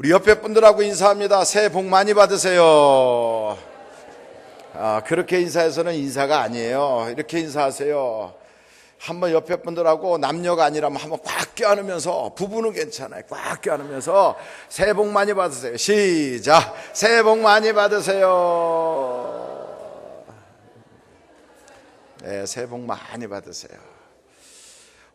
우리 옆에 분들하고 인사합니다. 새해 복 많이 받으세요. 그렇게 인사해서는 인사가 아니에요. 이렇게 인사하세요. 한번 옆에 분들하고 남녀가 아니라면 한번 꽉 껴안으면서, 부부는 괜찮아요. 꽉 껴안으면서 새해 복 많이 받으세요. 시작. 새해 복 많이 받으세요. 네, 새해 복 많이 받으세요.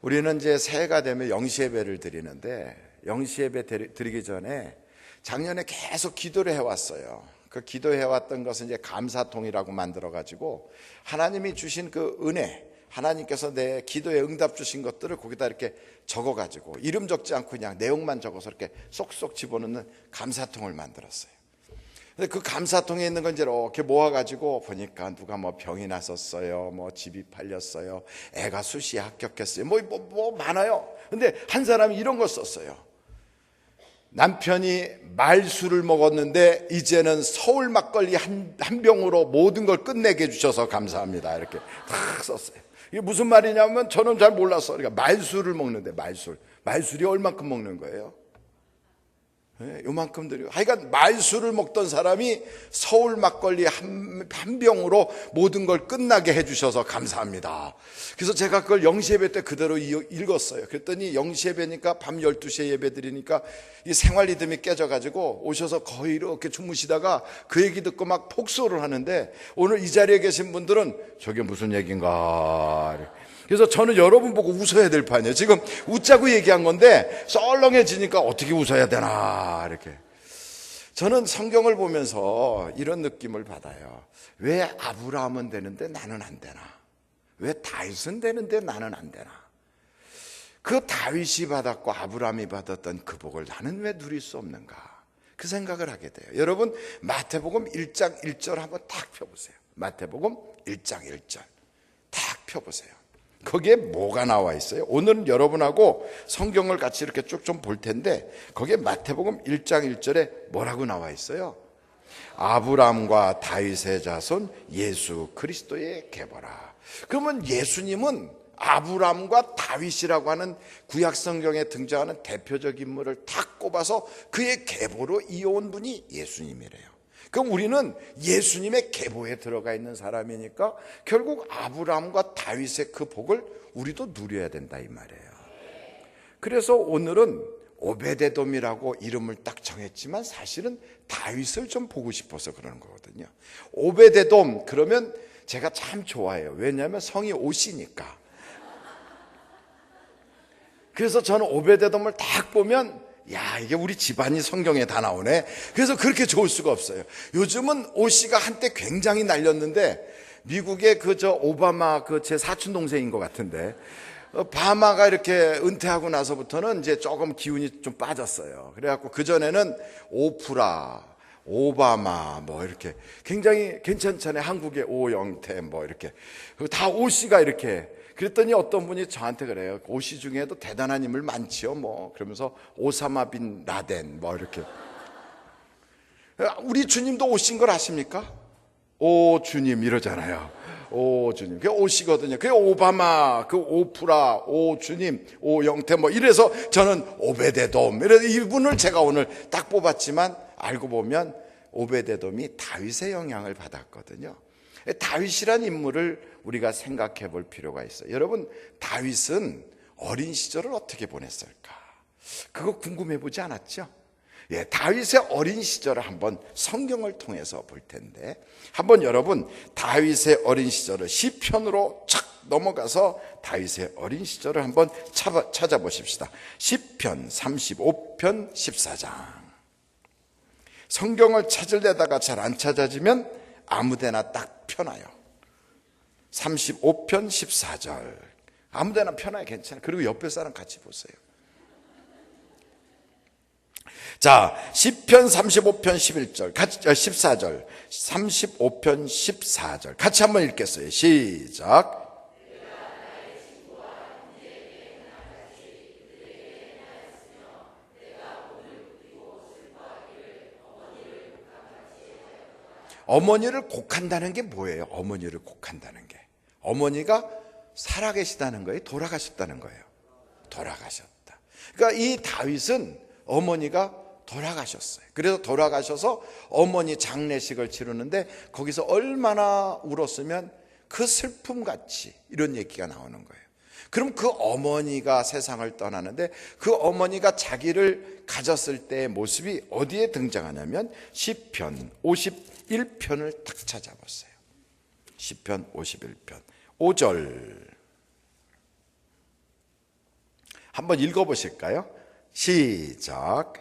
우리는 이제 새해가 되면 영시예배를 드리는데, 영시예배 드리기 전에 작년에 계속 기도를 해왔어요. 그 기도해왔던 것은 이제 감사통이라고 만들어가지고 하나님이 주신 그 은혜, 하나님께서 내 기도에 응답 주신 것들을 거기다 이렇게 적어가지고 이름 적지 않고 그냥 내용만 적어서 이렇게 쏙쏙 집어넣는 감사통을 만들었어요. 근데 그 감사통에 있는 건 이제 이렇게 모아가지고 보니까 누가 뭐 병이 났었어요, 뭐 집이 팔렸어요, 애가 수시에 합격했어요, 뭐 많아요. 근데 한 사람이 이런 걸 썼어요. 남편이 말술을 먹었는데 이제는 서울 막걸리 한 병으로 모든 걸 끝내게 해주셔서 감사합니다. 이렇게 탁 썼어요. 이게 무슨 말이냐면 저는 잘 몰랐어요. 그러니까 말술을 먹는데 말술이 얼만큼 먹는 거예요? 네, 요만큼 드려요. 하여간 말술을 먹던 사람이 서울 막걸리 한 병으로 모든 걸 끝나게 해주셔서 감사합니다. 그래서 제가 그걸 영시예배 때 그대로 읽었어요. 그랬더니 영시예배니까 밤 12시에 예배 드리니까 이 생활 리듬이 깨져가지고 오셔서 거의 이렇게 주무시다가 그 얘기 듣고 막 폭소를 하는데, 오늘 이 자리에 계신 분들은 저게 무슨 얘기인가. 그래서 저는 여러분 보고 웃어야 될 판이에요. 지금 웃자고 얘기한 건데 썰렁해지니까 어떻게 웃어야 되나 이렇게. 저는 성경을 보면서 이런 느낌을 받아요. 왜 아브라함은 되는데 나는 안 되나? 왜 다윗은 되는데 나는 안 되나? 그 다윗이 받았고 아브라함이 받았던 그 복을 나는 왜 누릴 수 없는가? 그 생각을 하게 돼요. 여러분, 마태복음 1장 1절 한번 딱 펴보세요. 마태복음 1장 1절 딱 펴보세요. 거기에 뭐가 나와 있어요? 오늘은 여러분하고 성경을 같이 이렇게 쭉 좀 볼 텐데, 거기에 마태복음 1장 1절에 뭐라고 나와 있어요? 아브람과 다윗의 자손 예수 그리스도의 계보라. 그러면 예수님은 아브람과 다윗이라고 하는 구약 성경에 등장하는 대표적 인물을 탁 꼽아서 그의 계보로 이어온 분이 예수님이래요. 그럼 우리는 예수님의 계보에 들어가 있는 사람이니까 결국 아브라함과 다윗의 그 복을 우리도 누려야 된다 이 말이에요. 그래서 오늘은 오베데돔이라고 이름을 딱 정했지만 사실은 다윗을 좀 보고 싶어서 그러는 거거든요. 오베데돔 그러면 제가 참 좋아해요. 왜냐하면 성이 오시니까. 그래서 저는 오베데돔을 딱 보면 야, 이게 우리 집안이 성경에 다 나오네. 그래서 그렇게 좋을 수가 없어요. 요즘은 오씨가 한때 굉장히 날렸는데, 미국의 오바마 제 사촌 동생인 것 같은데, 바마가 이렇게 은퇴하고 나서부터는 이제 조금 기운이 좀 빠졌어요. 그래갖고 그전에는 오프라, 오바마 뭐 이렇게 굉장히 괜찮잖아요. 한국의 오영태 뭐 이렇게 다 오씨가 이렇게. 그랬더니 어떤 분이 저한테 그래요. 오씨 중에도 대단한 인물 많지요 뭐. 그러면서 오사마 빈 라덴 뭐 이렇게. 우리 주님도 오신 걸 아십니까? 오 주님 이러잖아요. 오 주님. 그게 오시거든요. 그게 오바마, 그 오프라, 오 주님, 오 영태 뭐 이래서 저는 오베데돔. 이래서 이분을 제가 오늘 딱 뽑았지만 알고 보면 오베데돔이 다윗의 영향을 받았거든요. 다윗이란 인물을 우리가 생각해 볼 필요가 있어요. 여러분, 다윗은 어린 시절을 어떻게 보냈을까? 그거 궁금해 보지 않았죠? 예, 다윗의 어린 시절을 한번 성경을 통해서 볼 텐데, 한번 여러분 다윗의 어린 시절을 시편으로 착 넘어가서 다윗의 어린 시절을 한번 찾아보십시다. 시편 35편 14장. 성경을 찾으려다가 잘 안 찾아지면 아무데나 딱 펴놔요. 35편 14절 아무데나 펴놔야 괜찮아요. 그리고 옆에 사람 같이 보세요. 자, 시편 35편 11절 14절 35편 14절 같이 한번 읽겠어요. 시작. 어머니를 곡한다는 게 뭐예요? 어머니를 곡한다는 게 어머니가 살아계시다는 거예요? 돌아가셨다는 거예요? 돌아가셨다. 그러니까 이 다윗은 어머니가 돌아가셨어요. 그래서 돌아가셔서 어머니 장례식을 치르는데 거기서 얼마나 울었으면 그 슬픔같이 이런 얘기가 나오는 거예요. 그럼 그 어머니가 세상을 떠나는데 그 어머니가 자기를 가졌을 때의 모습이 어디에 등장하냐면 시편 51편을 딱 찾아봤어요. 시편 51편 5절 한번 읽어보실까요? 시작.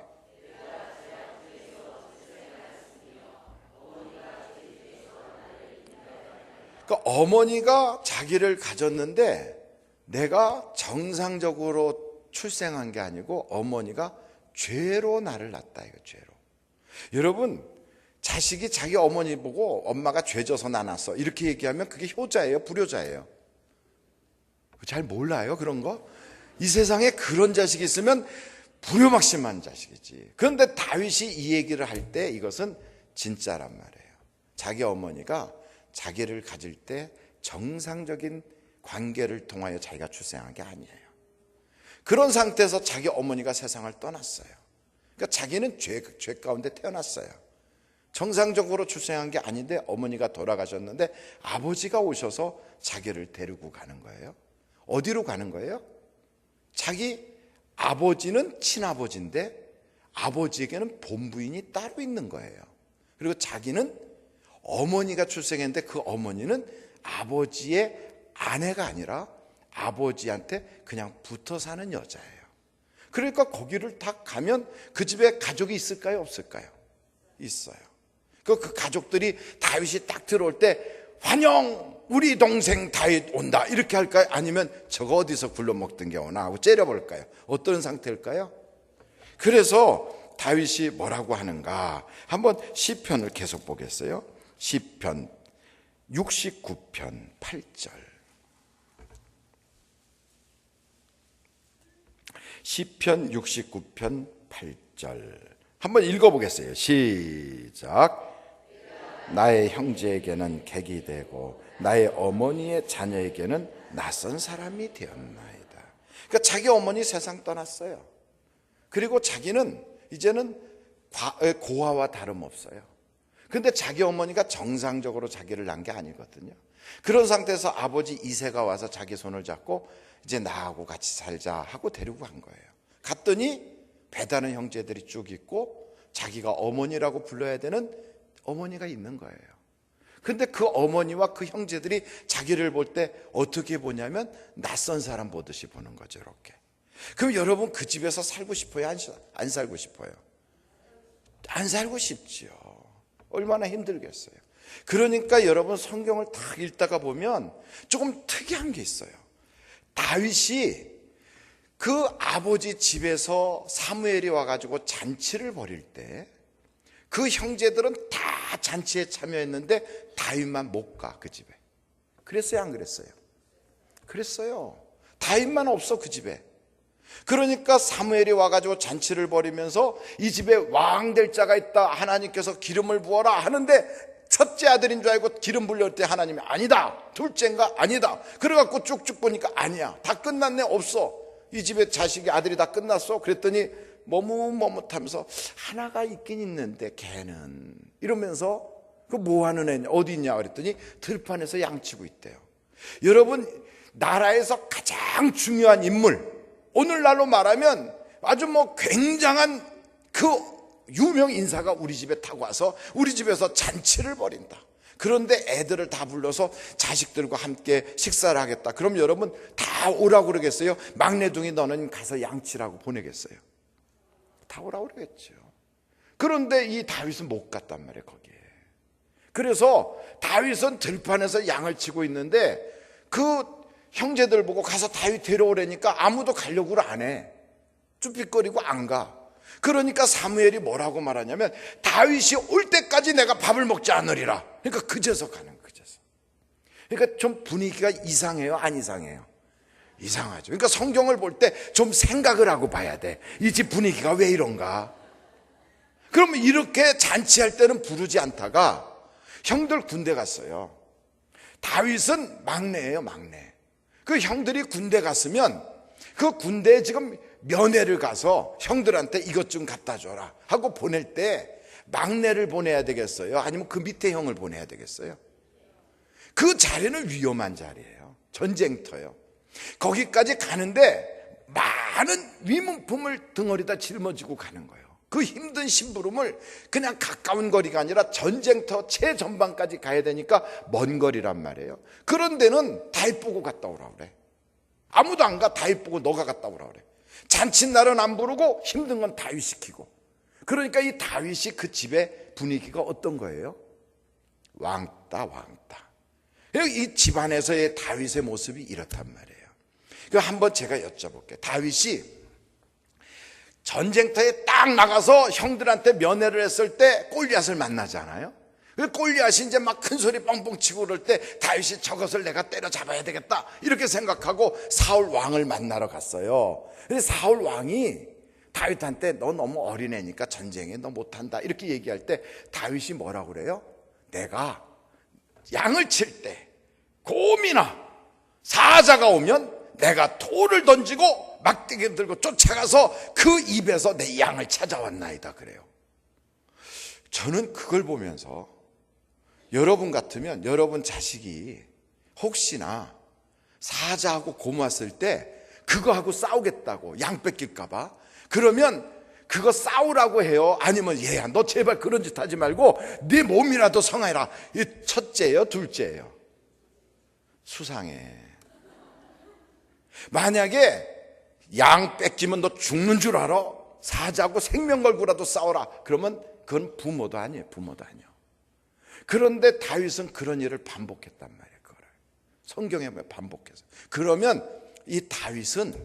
그러니까 어머니가 자기를 가졌는데 내가 정상적으로 출생한 게 아니고 어머니가 죄로 나를 낳았다 이거 죄로. 여러분 자식이 자기 어머니 보고 엄마가 죄져서 나 낳았어 이렇게 얘기하면 그게 효자예요 불효자예요? 잘 몰라요 그런 거? 이 세상에 그런 자식이 있으면 불효막심한 자식이지. 그런데 다윗이 이 얘기를 할 때 이것은 진짜란 말이에요. 자기 어머니가 자기를 가질 때 정상적인 관계를 통하여 자기가 출생한 게 아니에요. 그런 상태에서 자기 어머니가 세상을 떠났어요. 그러니까 자기는 죄 가운데 태어났어요. 정상적으로 출생한 게 아닌데 어머니가 돌아가셨는데 아버지가 오셔서 자기를 데리고 가는 거예요. 어디로 가는 거예요? 자기 아버지는 친아버지인데 아버지에게는 본부인이 따로 있는 거예요. 그리고 자기는 어머니가 출생했는데 그 어머니는 아버지의 아내가 아니라 아버지한테 그냥 붙어 사는 여자예요. 그러니까 거기를 딱 가면 그 집에 가족이 있을까요? 없을까요? 있어요. 그 가족들이 다윗이 딱 들어올 때 환영 우리 동생 다윗 온다 이렇게 할까요? 아니면 저거 어디서 굴러먹던 게 오나 하고 째려볼까요? 어떤 상태일까요? 그래서 다윗이 뭐라고 하는가 한번 시편을 계속 보겠어요. 시편 69편 8절 시편 69편 8절 한번 읽어보겠어요. 시작. 나의 형제에게는 객이 되고 나의 어머니의 자녀에게는 낯선 사람이 되었나이다. 그러니까 자기 어머니 세상 떠났어요. 그리고 자기는 이제는 고아와 다름없어요. 근데 자기 어머니가 정상적으로 자기를 낳은 게 아니거든요. 그런 상태에서 아버지 이새가 와서 자기 손을 잡고 이제 나하고 같이 살자 하고 데리고 간 거예요. 갔더니 배다른 형제들이 쭉 있고 자기가 어머니라고 불러야 되는 어머니가 있는 거예요. 근데 그 어머니와 그 형제들이 자기를 볼 때 어떻게 보냐면 낯선 사람 보듯이 보는 거죠. 이렇게. 그럼 여러분 그 집에서 살고 싶어요? 안 살고 싶어요? 안 살고 싶지요. 얼마나 힘들겠어요. 그러니까 여러분 성경을 딱 읽다가 보면 조금 특이한 게 있어요. 다윗이 그 아버지 집에서 사무엘이 와가지고 잔치를 벌일 때 그 형제들은 다 잔치에 참여했는데 다윗만 못 가 그 집에. 그랬어요 안 그랬어요? 그랬어요. 다윗만 없어 그 집에. 그러니까 사무엘이 와가지고 잔치를 벌이면서 이 집에 왕 될 자가 있다 하나님께서 기름을 부어라 하는데 첫째 아들인 줄 알고 기름 불릴 때 하나님이 아니다 둘째인가 아니다 그래갖고 쭉쭉 보니까 아니야 다 끝났네 없어 이 집에 자식이 아들이 다 끝났어 그랬더니 머뭇머뭇하면서 하나가 있긴 있는데 걔는 이러면서 그 뭐하는 애냐 어디 있냐 그랬더니 들판에서 양치고 있대요. 여러분 나라에서 가장 중요한 인물 오늘날로 말하면 아주 굉장한 그 유명 인사가 우리 집에 타고 와서 우리 집에서 잔치를 벌인다. 그런데 애들을 다 불러서 자식들과 함께 식사를 하겠다. 그럼 여러분 다 오라고 그러겠어요? 막내둥이 너는 가서 양치라고 보내겠어요? 다 오라고 그러겠죠. 그런데 이 다윗은 못 갔단 말이에요 거기에. 그래서 다윗은 들판에서 양을 치고 있는데 그 형제들 보고 가서 다윗 데려오라니까 아무도 가려고 안 해. 쭈삣거리고 안 가. 그러니까 사무엘이 뭐라고 말하냐면 다윗이 올 때까지 내가 밥을 먹지 않으리라. 그러니까 그제서 가는 거예요. 그제서. 그러니까 좀 분위기가 이상해요? 안 이상해요? 이상하죠. 그러니까 성경을 볼 때 좀 생각을 하고 봐야 돼. 이 집 분위기가 왜 이런가? 그러면 이렇게 잔치할 때는 부르지 않다가 형들 군대 갔어요. 다윗은 막내예요 막내. 그 형들이 군대 갔으면 그 군대에 지금 면회를 가서 형들한테 이것 좀 갖다 줘라 하고 보낼 때 막내를 보내야 되겠어요? 아니면 그 밑에 형을 보내야 되겠어요? 그 자리는 위험한 자리예요. 전쟁터요. 거기까지 가는데 많은 위문품을 덩어리다 짊어지고 가는 거예요. 그 힘든 심부름을 그냥 가까운 거리가 아니라 전쟁터 최전방까지 가야 되니까 먼 거리란 말이에요. 그런 데는 다윗 보고 갔다 오라 그래. 아무도 안 가. 다윗 보고 너가 갔다 오라 그래. 잔칫날은 안 부르고 힘든 건 다윗 시키고. 그러니까 이 다윗이 그 집의 분위기가 어떤 거예요? 왕따. 이 집안에서의 다윗의 모습이 이렇단 말이에요. 한번 제가 여쭤볼게요. 다윗이 전쟁터에 딱 나가서 형들한테 면회를 했을 때 골리앗을 만나잖아요. 골리앗이 이제 막 큰 소리 뻥뻥 치고 그럴 때 다윗이 저것을 내가 때려잡아야 되겠다 이렇게 생각하고 사울 왕을 만나러 갔어요. 근데 사울 왕이 다윗한테 너 너무 어린애니까 전쟁에 너 못한다 이렇게 얘기할 때 다윗이 뭐라고 그래요? 내가 양을 칠 때 곰이나 사자가 오면 내가 돌을 던지고 막대기를 들고 쫓아가서 그 입에서 내 양을 찾아왔나이다 그래요. 저는 그걸 보면서 여러분 같으면 여러분 자식이 혹시나 사자하고 곰 왔을 때 그거하고 싸우겠다고 양 뺏길까 봐 그러면 그거 싸우라고 해요? 아니면 얘야 너 제발 그런 짓 하지 말고 네 몸이라도 성하라. 이 첫째예요? 둘째예요? 수상해. 만약에 양 뺏기면 너 죽는 줄 알아? 사자하고 생명 걸고라도 싸워라. 그러면 그건 부모도 아니에요. 그런데 다윗은 그런 일을 반복했단 말이에요. 그거를 성경에 보면 반복해서. 그러면 이 다윗은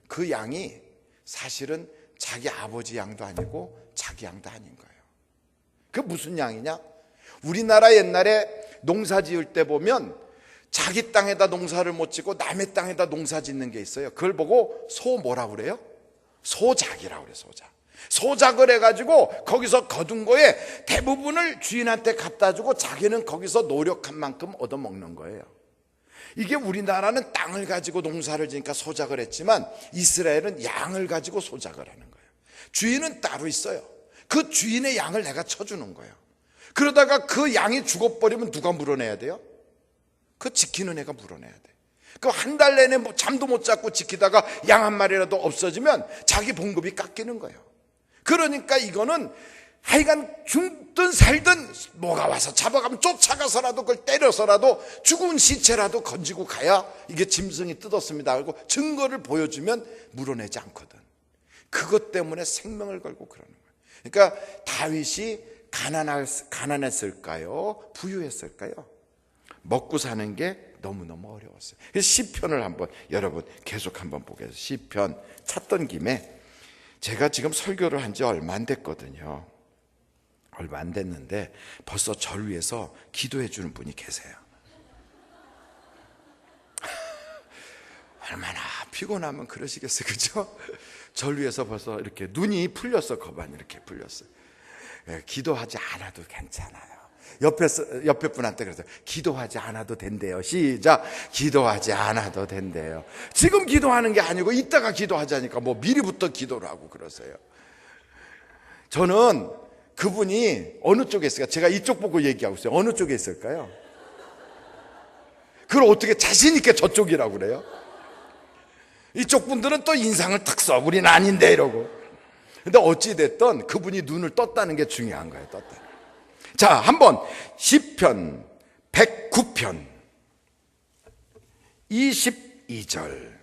그 양이 사실은 자기 아버지 양도 아니고 자기 양도 아닌 거예요. 그 무슨 양이냐? 우리나라 옛날에 농사 지을 때 보면 자기 땅에다 농사를 못 짓고 남의 땅에다 농사 짓는 게 있어요. 그걸 보고 뭐라고 그래요? 소작이라고 그래요. 소작을 해가지고 거기서 거둔 거에 대부분을 주인한테 갖다 주고 자기는 거기서 노력한 만큼 얻어먹는 거예요. 이게 우리나라는 땅을 가지고 농사를 지니까 소작을 했지만 이스라엘은 양을 가지고 소작을 하는 거예요. 주인은 따로 있어요. 그 주인의 양을 내가 쳐주는 거예요. 그러다가 그 양이 죽어버리면 누가 물어내야 돼요? 그 지키는 애가 물어내야 돼. 그 한 달 내내 잠도 못 자고 지키다가 양 한 마리라도 없어지면 자기 봉급이 깎이는 거예요. 그러니까 이거는 하여간 죽든 살든 뭐가 와서 잡아가면 쫓아가서라도 그걸 때려서라도 죽은 시체라도 건지고 가야 이게 짐승이 뜯었습니다 하고 증거를 보여주면 물어내지 않거든. 그것 때문에 생명을 걸고 그러는 거예요. 그러니까 다윗이 가난했을까요? 부유했을까요? 먹고 사는 게 너무너무 어려웠어요. 그래서 시편을 한번 여러분 계속 한번 보겠습니다. 시편 찾던 김에 제가 지금 설교를 한 지 얼마 안 됐거든요. 얼마 안 됐는데 벌써 절 위해서 기도해 주는 분이 계세요. 얼마나 피곤하면 그러시겠어요, 그죠? 절 위해서 벌써 이렇게 눈이 풀렸어, 거반 이렇게 풀렸어요. 기도하지 않아도 괜찮아요. 옆에 분한테 그랬어요. 기도하지 않아도 된대요. 시작. 기도하지 않아도 된대요. 지금 기도하는 게 아니고 이따가 기도하자니까 뭐 미리부터 기도를 하고 그러세요. 저는 그분이 어느 쪽에 있을까? 제가 이쪽 보고 얘기하고 있어요. 어느 쪽에 있을까요? 그걸 어떻게 자신 있게 저쪽이라고 그래요? 이쪽 분들은 또 인상을 탁 써. 우리는 아닌데 이러고. 근데 어찌됐든 그분이 눈을 떴다는 게 중요한 거예요. 떴다. 자, 한번 시편 109편 22절.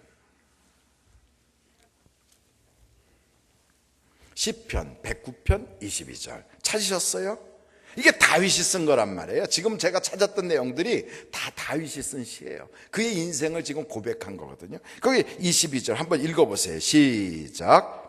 시편 109편 22절 찾으셨어요? 이게 다윗이 쓴 거란 말이에요. 지금 제가 찾았던 내용들이 다 다윗이 쓴 시예요. 그의 인생을 지금 고백한 거거든요. 거기 22절 한번 읽어보세요. 시작.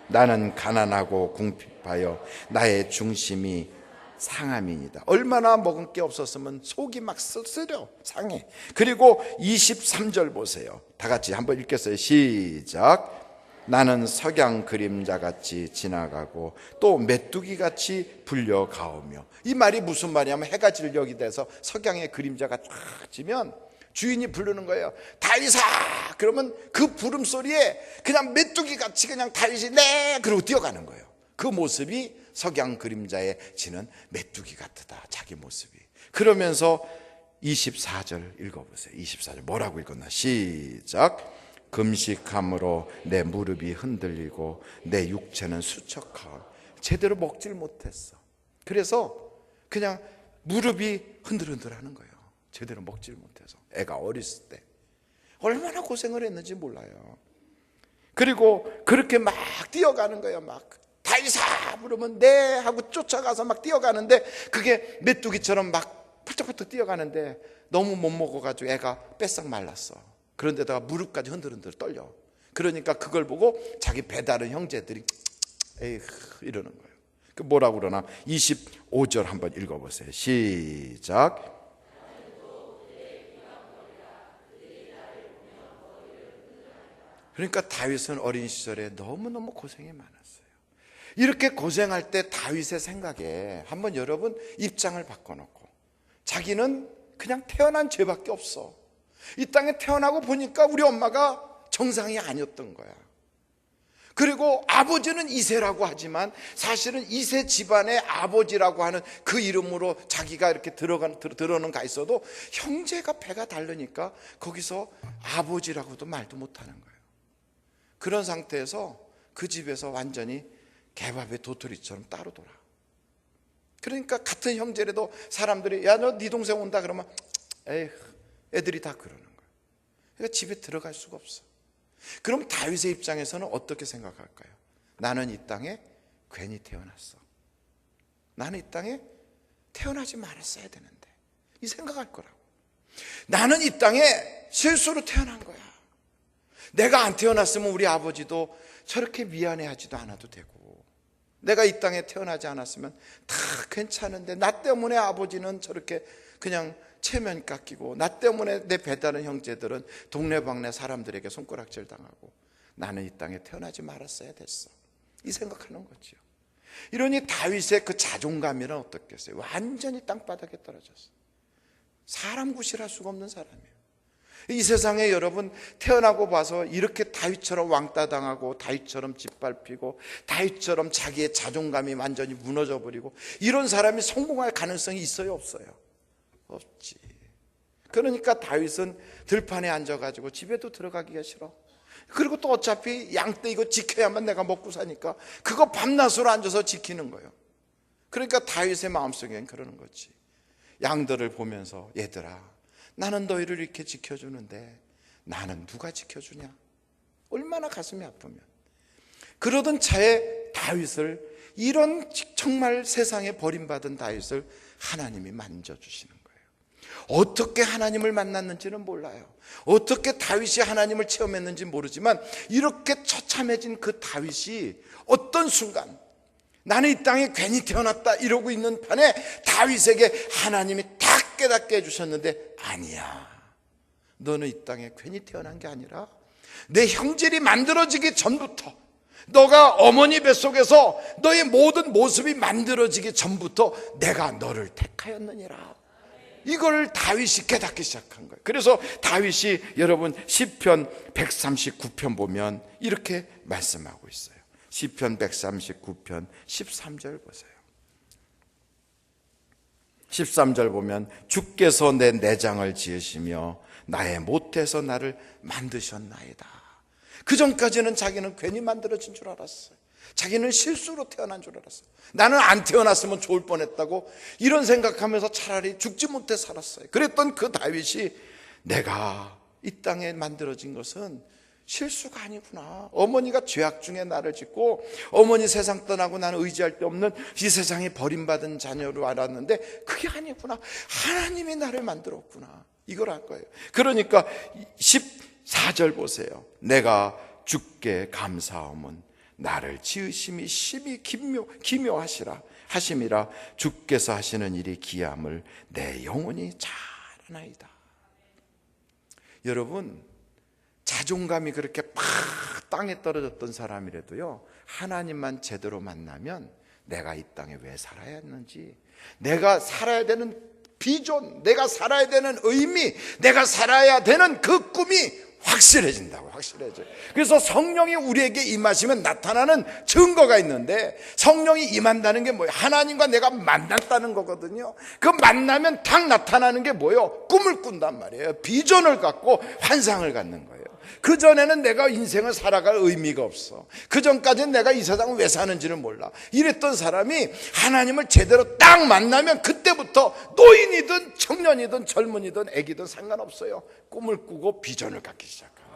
나는 가난하고 궁핍하여 나의 중심이 상함이니다. 얼마나 먹은 게 없었으면 속이 막 쓰려 상해. 그리고 23절 보세요. 다 같이 한번 읽겠어요. 시작. 나는 석양 그림자같이 지나가고 또 메뚜기같이 불려가오며. 이 말이 무슨 말이냐면 해가 진력이 돼서 석양의 그림자가 쫙 지면 주인이 부르는 거예요. 다윗아! 그러면 그 부름소리에 그냥 메뚜기 같이 그냥 다윗이 네! 그러고 뛰어가는 거예요. 그 모습이 석양 그림자에 지는 메뚜기 같다, 자기 모습이. 그러면서 24절 읽어보세요. 24절 뭐라고 읽었나? 시작. 금식함으로 내 무릎이 흔들리고 내 육체는 수척하고. 제대로 먹질 못했어. 그래서 그냥 무릎이 흔들흔들하는 거예요. 제대로 먹질 못해서. 애가 어렸을 때 얼마나 고생을 했는지 몰라요. 그리고 그렇게 막 뛰어가는 거예요. 막 다윗아 부르면 네 하고 쫓아가서 막 뛰어가는데 그게 메뚜기처럼 막 펄쩍펄쩍 뛰어가는데 너무 못 먹어가지고 애가 뺏싹 말랐어. 그런데다가 무릎까지 흔들흔들 떨려. 그러니까 그걸 보고 자기 배다른 형제들이 에이 이러는 거예요. 그 뭐라고 그러나? 25절 한번 읽어보세요. 시작. 그러니까 다윗은 어린 시절에 너무너무 고생이 많았어요. 이렇게 고생할 때 다윗의 생각에 한번 여러분 입장을 바꿔놓고, 자기는 그냥 태어난 죄밖에 없어. 이 땅에 태어나고 보니까 우리 엄마가 정상이 아니었던 거야. 그리고 아버지는 이새라고 하지만 사실은 이새 집안의 아버지라고 하는 그 이름으로 자기가 이렇게 들어는 가 있어도 형제가 배가 다르니까 거기서 아버지라고도 말도 못하는 거예요. 그런 상태에서 그 집에서 완전히 개밥의 도토리처럼 따로 돌아. 그러니까 같은 형제라도 사람들이 야 너 네 동생 온다 그러면 에이 애들이 다 그러는 거예요. 그러니까 집에 들어갈 수가 없어. 그럼 다윗의 입장에서는 어떻게 생각할까요? 나는 이 땅에 괜히 태어났어. 나는 이 땅에 태어나지 말았어야 되는데, 이 생각할 거라고. 나는 이 땅에 실수로 태어난 거야. 내가 안 태어났으면 우리 아버지도 저렇게 미안해하지도 않아도 되고, 내가 이 땅에 태어나지 않았으면 다 괜찮은데 나 때문에 아버지는 저렇게 그냥 체면 깎이고, 나 때문에 내 배다른 형제들은 동네방네 사람들에게 손가락질 당하고, 나는 이 땅에 태어나지 말았어야 됐어. 이 생각하는 거죠. 이러니 다윗의 그 자존감이란 어떻겠어요? 완전히 땅바닥에 떨어졌어. 사람 구실할 수가 없는 사람이에요. 이 세상에 여러분 태어나고 봐서 이렇게 다윗처럼 왕따 당하고, 다윗처럼 짓밟히고, 다윗처럼 자기의 자존감이 완전히 무너져 버리고, 이런 사람이 성공할 가능성이 있어요, 없어요? 없지. 그러니까 다윗은 들판에 앉아가지고 집에도 들어가기가 싫어. 그리고 또 어차피 양떼 이거 지켜야만 내가 먹고 사니까 그거 밤낮으로 앉아서 지키는 거예요. 그러니까 다윗의 마음속엔 그러는 거지. 양들을 보면서 얘들아, 나는 너희를 이렇게 지켜주는데 나는 누가 지켜주냐? 얼마나 가슴이 아프면. 그러던 차에 다윗을, 이런 정말 세상에 버림받은 다윗을 하나님이 만져주시는 거예요. 어떻게 하나님을 만났는지는 몰라요. 어떻게 다윗이 하나님을 체험했는지 모르지만 이렇게 처참해진 그 다윗이 어떤 순간 나는 이 땅에 괜히 태어났다 이러고 있는 판에 다윗에게 하나님이 딱 깨닫게 해주셨는데, 아니야, 너는 이 땅에 괜히 태어난 게 아니라 내 형질이 만들어지기 전부터, 너가 어머니 뱃속에서 너의 모든 모습이 만들어지기 전부터 내가 너를 택하였느니라. 이걸 다윗이 깨닫기 시작한 거예요. 그래서 다윗이 여러분 시편 139편 보면 이렇게 말씀하고 있어요. 시편 139편 13절 보세요. 13절 보면 주께서 내 내장을 지으시며 나의 못에서 나를 만드셨나이다. 그 전까지는 자기는 괜히 만들어진 줄 알았어요. 자기는 실수로 태어난 줄 알았어요. 나는 안 태어났으면 좋을 뻔했다고 이런 생각하면서 차라리 죽지 못해 살았어요. 그랬던 그 다윗이 내가 이 땅에 만들어진 것은 실수가 아니구나. 어머니가 죄악 중에 나를 짓고 어머니 세상 떠나고 나는 의지할 데 없는 이 세상에 버림받은 자녀로 알았는데 그게 아니구나. 하나님이 나를 만들었구나. 이걸 알 거예요. 그러니까 14절 보세요. 내가 주께 감사함은 나를 지으심이 심히 기묘하시라 하심이라. 주께서 하시는 일이 기함을 내 영혼이 잘 아나이다. 여러분, 자존감이 그렇게 팍 땅에 떨어졌던 사람이라도요, 하나님만 제대로 만나면 내가 이 땅에 왜 살아야 했는지, 내가 살아야 되는 비전, 내가 살아야 되는 의미, 내가 살아야 되는 그 꿈이 확실해진다고. 확실해져요. 그래서 성령이 우리에게 임하시면 나타나는 증거가 있는데, 성령이 임한다는 게 뭐예요? 하나님과 내가 만났다는 거거든요. 그 만나면 딱 나타나는 게 뭐예요? 꿈을 꾼단 말이에요. 비전을 갖고 환상을 갖는 거예요. 그전에는 내가 인생을 살아갈 의미가 없어. 그전까지는 내가 이 세상을 왜 사는지는 몰라. 이랬던 사람이 하나님을 제대로 딱 만나면 그때부터 노인이든 청년이든 젊은이든 애기든 상관없어요. 꿈을 꾸고 비전을 갖기 시작합니다.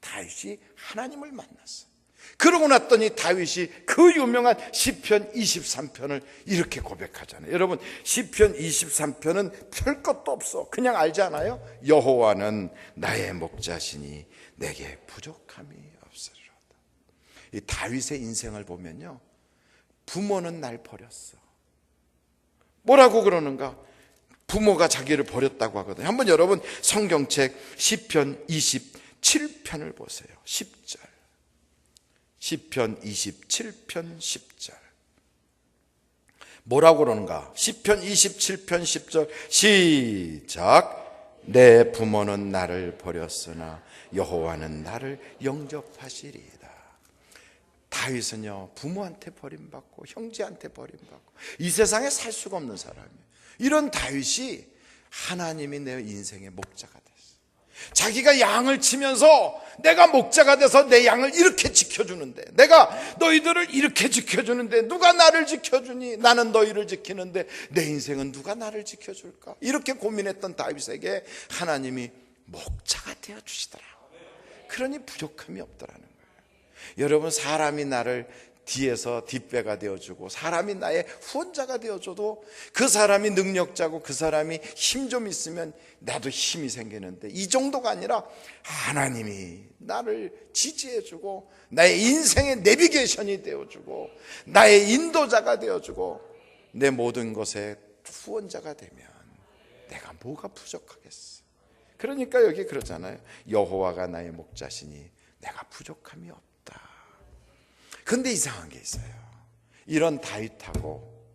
다윗이 하나님을 만났어. 그러고 났더니 다윗이 그 유명한 시편 23편을 이렇게 고백하잖아요. 여러분, 시편 23편은 별 것도 없어. 그냥 알잖아요. 여호와는 나의 목자시니 내게 부족함이 없으리로다. 이 다윗의 인생을 보면요, 부모는 날 버렸어. 뭐라고 그러는가? 부모가 자기를 버렸다고 하거든요. 한번 여러분 성경책 시편 27편을 보세요. 10절. 시편 27편 10절. 뭐라고 그러는가? 시편 27편 10절 시작. 내 부모는 나를 버렸으나 여호와는 나를 영접하시리이다. 다윗은요, 부모한테 버림받고 형제한테 버림받고 이 세상에 살 수가 없는 사람이에요. 이런 다윗이 하나님이 내 인생의 목자가 됐어요. 자기가 양을 치면서 내가 목자가 돼서 내 양을 이렇게 지켜주는데, 내가 너희들을 이렇게 지켜주는데 누가 나를 지켜주니? 나는 너희를 지키는데 내 인생은 누가 나를 지켜줄까? 이렇게 고민했던 다윗에게 하나님이 목자가 되어주시더라. 그러니 부족함이 없더라는 거예요. 여러분, 사람이 나를 뒤에서 뒷배가 되어주고 사람이 나의 후원자가 되어줘도 그 사람이 능력자고 그 사람이 힘 좀 있으면 나도 힘이 생기는데, 이 정도가 아니라 하나님이 나를 지지해주고 나의 인생의 내비게이션이 되어주고 나의 인도자가 되어주고 내 모든 것의 후원자가 되면 내가 뭐가 부족하겠어. 그러니까 여기 그러잖아요. 여호와가 나의 목자시니 내가 부족함이 없다. 근데 이상한 게 있어요. 이런 다윗하고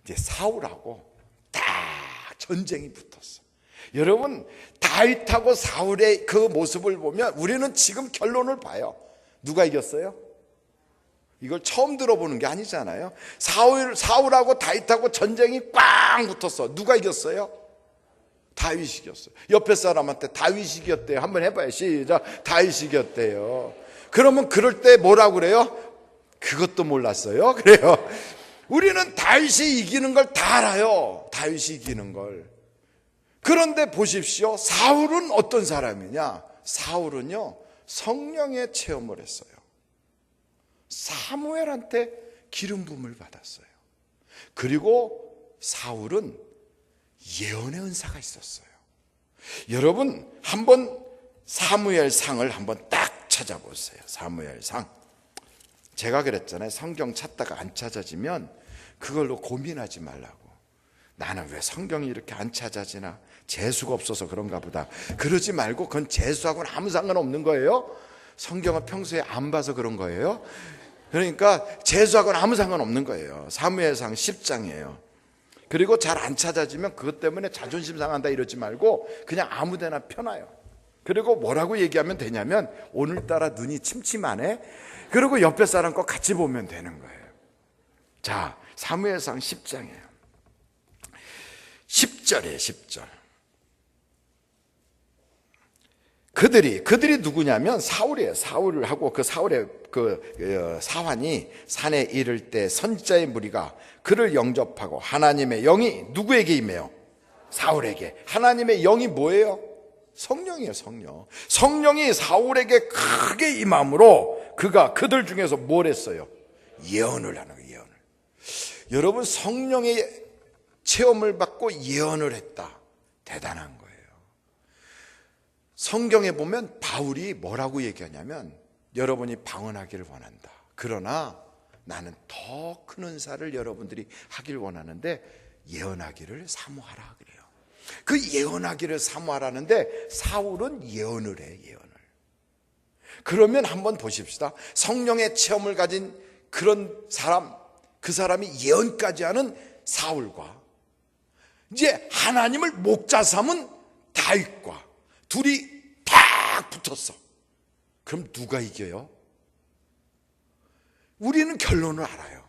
이제 사울하고 딱 전쟁이 붙었어. 여러분, 다윗하고 사울의 그 모습을 보면 우리는 지금 결론을 봐요. 누가 이겼어요? 이걸 처음 들어보는 게 아니잖아요. 사울하고 다윗하고 전쟁이 꽝 붙었어. 누가 이겼어요? 다윗이 이겼어요. 옆에 사람한테 다윗이 이겼대요. 한번 해봐요. 시작. 다윗이 이겼대요. 그러면 그럴 때 뭐라고 그래요? 그것도 몰랐어요? 그래요. 우리는 다윗이 이기는 걸 다 알아요. 다윗이 이기는 걸. 그런데 보십시오. 사울은 어떤 사람이냐? 사울은요, 성령의 체험을 했어요. 사무엘한테 기름 부음을 받았어요. 그리고 사울은 예언의 은사가 있었어요. 여러분, 한번 사무엘상을 한번 딱 찾아보세요. 사무엘상. 제가 그랬잖아요. 성경 찾다가 안 찾아지면 그걸로 고민하지 말라고. 나는 왜 성경이 이렇게 안 찾아지나? 재수가 없어서 그런가 보다. 그러지 말고 그건 재수하고는 아무 상관없는 거예요. 성경을 평소에 안 봐서 그런 거예요. 그러니까 재수하고는 아무 상관없는 거예요. 사무엘상 10장이에요. 그리고 잘 안 찾아지면 그것 때문에 자존심 상한다 이러지 말고 그냥 아무 데나 펴놔요. 그리고 뭐라고 얘기하면 되냐면, 오늘따라 눈이 침침하네. 그리고 옆에 사람 거 같이 보면 되는 거예요. 자, 사무엘상 10장이에요. 10절이에요. 10절. 그들이 누구냐면 사울이에요. 사울하고 그 사울의 그 사환이 산에 이를 때 선지자의 무리가 그를 영접하고 하나님의 영이 누구에게 임해요? 사울에게. 하나님의 영이 뭐예요? 성령이에요. 성령. 성령이 사울에게 크게 임함으로 그가 그들 중에서 뭘 했어요? 예언을 하는 거예요. 예언을. 여러분, 성령의 체험을 받고 예언을 했다. 대단한 거예요. 성경에 보면 바울이 뭐라고 얘기하냐면, 여러분이 방언하기를 원한다. 그러나 나는 더 큰 은사를 여러분들이 하길 원하는데 예언하기를 사모하라 그래요. 그 예언하기를 사모하라는데 사울은 예언을 해. 예언을. 그러면 한번 보십시다. 성령의 체험을 가진 그런 사람, 그 사람이 예언까지 하는 사울과 이제 하나님을 목자 삼은 다윗과 둘이 딱 붙었어. 그럼 누가 이겨요? 우리는 결론을 알아요.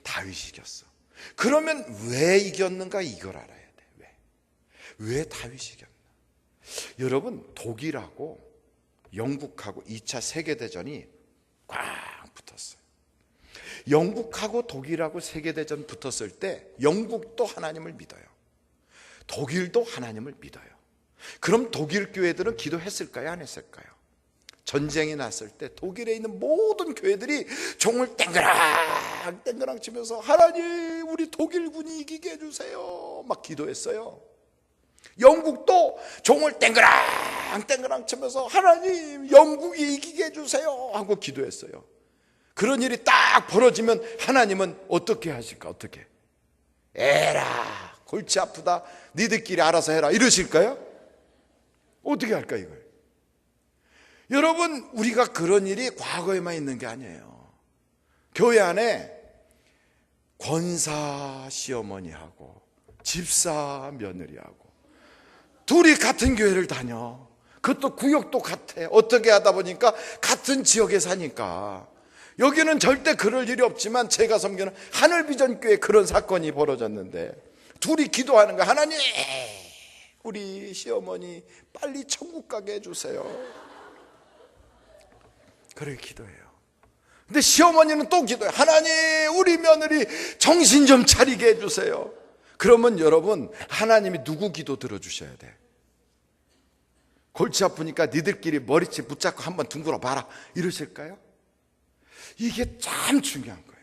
다윗이 이겼어. 그러면 왜 이겼는가 이걸 알아야 돼. 왜 다윗이 이겼나? 여러분, 독일하고 영국하고 2차 세계대전이 꽉 붙었어요. 영국하고 독일하고 세계대전 붙었을 때 영국도 하나님을 믿어요. 독일도 하나님을 믿어요. 그럼 독일 교회들은 기도했을까요? 안 했을까요? 전쟁이 났을 때 독일에 있는 모든 교회들이 종을 땡그랑 땡그랑 치면서 하나님 우리 독일군이 이기게 해주세요 막 기도했어요. 영국도 종을 땡그랑 땡그랑 치면서 하나님 영국이 이기게 해주세요 하고 기도했어요. 그런 일이 딱 벌어지면 하나님은 어떻게 하실까? 어떻게? 에라 골치 아프다 니들끼리 알아서 해라 이러실까요? 어떻게 할까 이걸? 여러분, 우리가 그런 일이 과거에만 있는 게 아니에요. 교회 안에 권사 시어머니하고 집사 며느리하고 둘이 같은 교회를 다녀. 그것도 구역도 같아. 어떻게 하다 보니까 같은 지역에 사니까. 여기는 절대 그럴 일이 없지만 제가 섬기는 하늘비전교회에 그런 사건이 벌어졌는데 둘이 기도하는 거야. 하나님 우리 시어머니 빨리 천국 가게 해주세요. 그렇게 기도해요. 근데 시어머니는 또 기도해요. 하나님 우리 며느리 정신 좀 차리게 해주세요. 그러면 여러분, 하나님이 누구 기도 들어주셔야 돼? 골치 아프니까 니들끼리 머리채 붙잡고 한번 둥글어 봐라 이러실까요? 이게 참 중요한 거예요.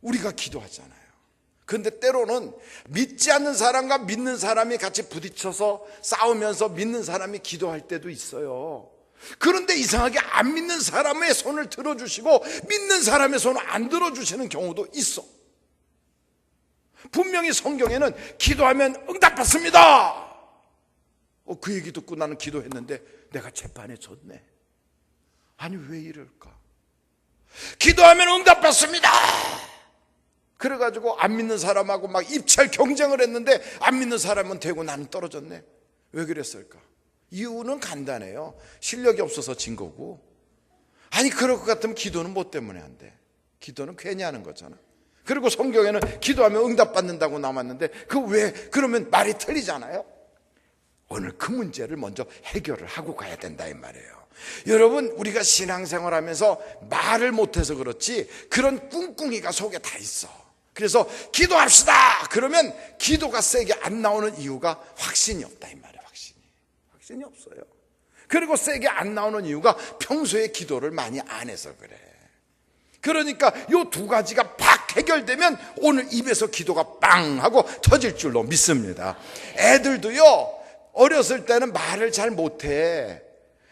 우리가 기도하잖아요. 그런데 때로는 믿지 않는 사람과 믿는 사람이 같이 부딪혀서 싸우면서 믿는 사람이 기도할 때도 있어요. 그런데 이상하게 안 믿는 사람의 손을 들어주시고 믿는 사람의 손을 안 들어주시는 경우도 있어. 분명히 성경에는 기도하면 응답받습니다. 그 얘기 듣고 나는 기도했는데 내가 재판에 졌네. 아니 왜 이럴까? 기도하면 응답받습니다. 그래가지고 안 믿는 사람하고 막 입찰 경쟁을 했는데 안 믿는 사람은 되고 나는 떨어졌네. 왜 그랬을까? 이유는 간단해요. 실력이 없어서 진 거고. 아니 그럴 것 같으면 기도는 뭐 때문에 안 돼? 기도는 괜히 하는 거잖아. 그리고 성경에는 기도하면 응답받는다고 나왔는데 그 왜 그러면 말이 틀리잖아요. 오늘 그 문제를 먼저 해결을 하고 가야 된다 이 말이에요. 여러분, 우리가 신앙생활하면서 말을 못해서 그렇지 그런 꿍꿍이가 속에 다 있어. 그래서 기도합시다 그러면 기도가 세게 안 나오는 이유가 확신이 없다 이 말이에요. 확신이 없어요. 그리고 세게 안 나오는 이유가 평소에 기도를 많이 안 해서 그래. 그러니까 이 두 가지가 팍 해결되면 오늘 입에서 기도가 빵 하고 터질 줄로 믿습니다. 애들도요 어렸을 때는 말을 잘 못해.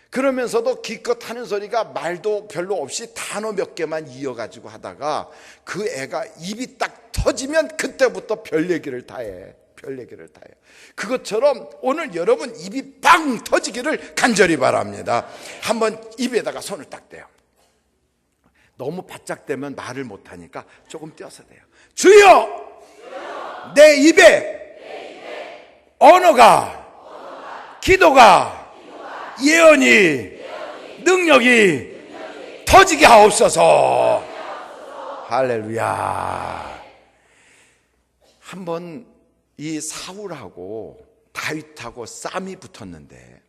그러면서도 기껏 하는 소리가 말도 별로 없이 단어 몇 개만 이어가지고 하다가 그 애가 입이 딱 터지면 그때부터 별 얘기를 다 해. 별 얘기를 다 해요. 그것처럼 오늘 여러분 입이 빵 터지기를 간절히 바랍니다. 한번 입에다가 손을 딱 대요. 너무 바짝 대면 말을 못하니까 조금 떼어서 대요. 주여! 내 입에 언어가, 기도가, 예언이, 능력이 터지게 하옵소서. 할렐루야. 한번 이 사울하고 다윗하고 싸움이 붙었는데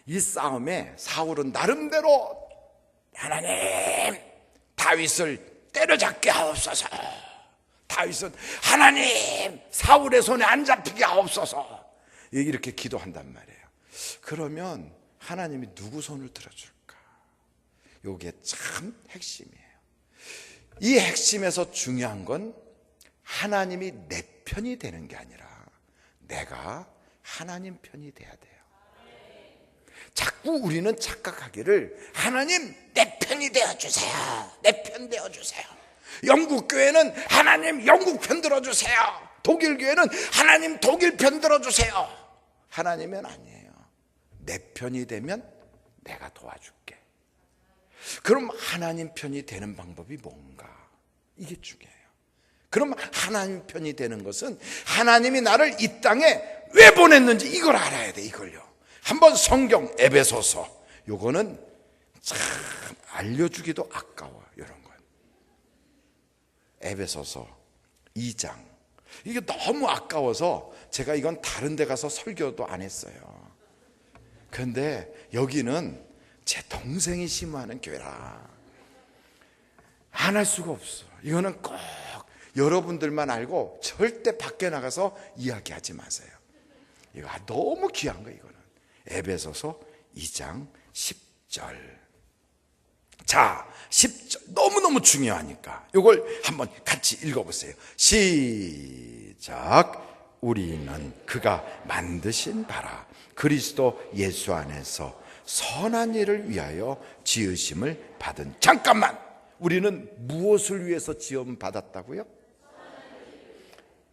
이 싸움에 사울은 나름대로 하나님 다윗을 때려잡게 하옵소서. 다윗은 하나님 사울의 손에 안 잡히게 하옵소서. 이렇게 기도한단 말이에요. 그러면 하나님이 누구 손을 들어줄까? 이게 참 핵심이에요. 이 핵심에서 중요한 건 하나님이 내 편이 되는 게 아니라 내가 하나님 편이 돼야 돼요. 자꾸 우리는 착각하기를 하나님 내 편이 되어주세요. 내 편 되어주세요. 영국 교회는 하나님 영국 편 들어주세요. 독일 교회는 하나님 독일 편 들어주세요. 하나님은 아니에요. 내 편이 되면 내가 도와줄게. 그럼 하나님 편이 되는 방법이 뭔가? 이게 중요해요. 그럼 하나님 편이 되는 것은 하나님이 나를 이 땅에 왜 보냈는지 이걸 알아야 돼. 이걸요. 한번 성경 에베소서, 요거는 참 알려주기도 아까워. 이런 건 에베소서 2장, 이게 너무 아까워서 제가 이건 다른 데 가서 설교도 안 했어요. 그런데 여기는 제 동생이 심호하는 교회라 안 할 수가 없어. 이거는 꼭 여러분들만 알고 절대 밖에 나가서 이야기하지 마세요. 이거 너무 귀한 거예요. 이거는 에베소서 2장 10절. 자, 10절 너무너무 중요하니까 이걸 한번 같이 읽어보세요. 시작. 우리는 그가 만드신 바라 그리스도 예수 안에서 선한 일을 위하여 지으심을 받은. 잠깐만, 우리는 무엇을 위해서 지음 받았다고요?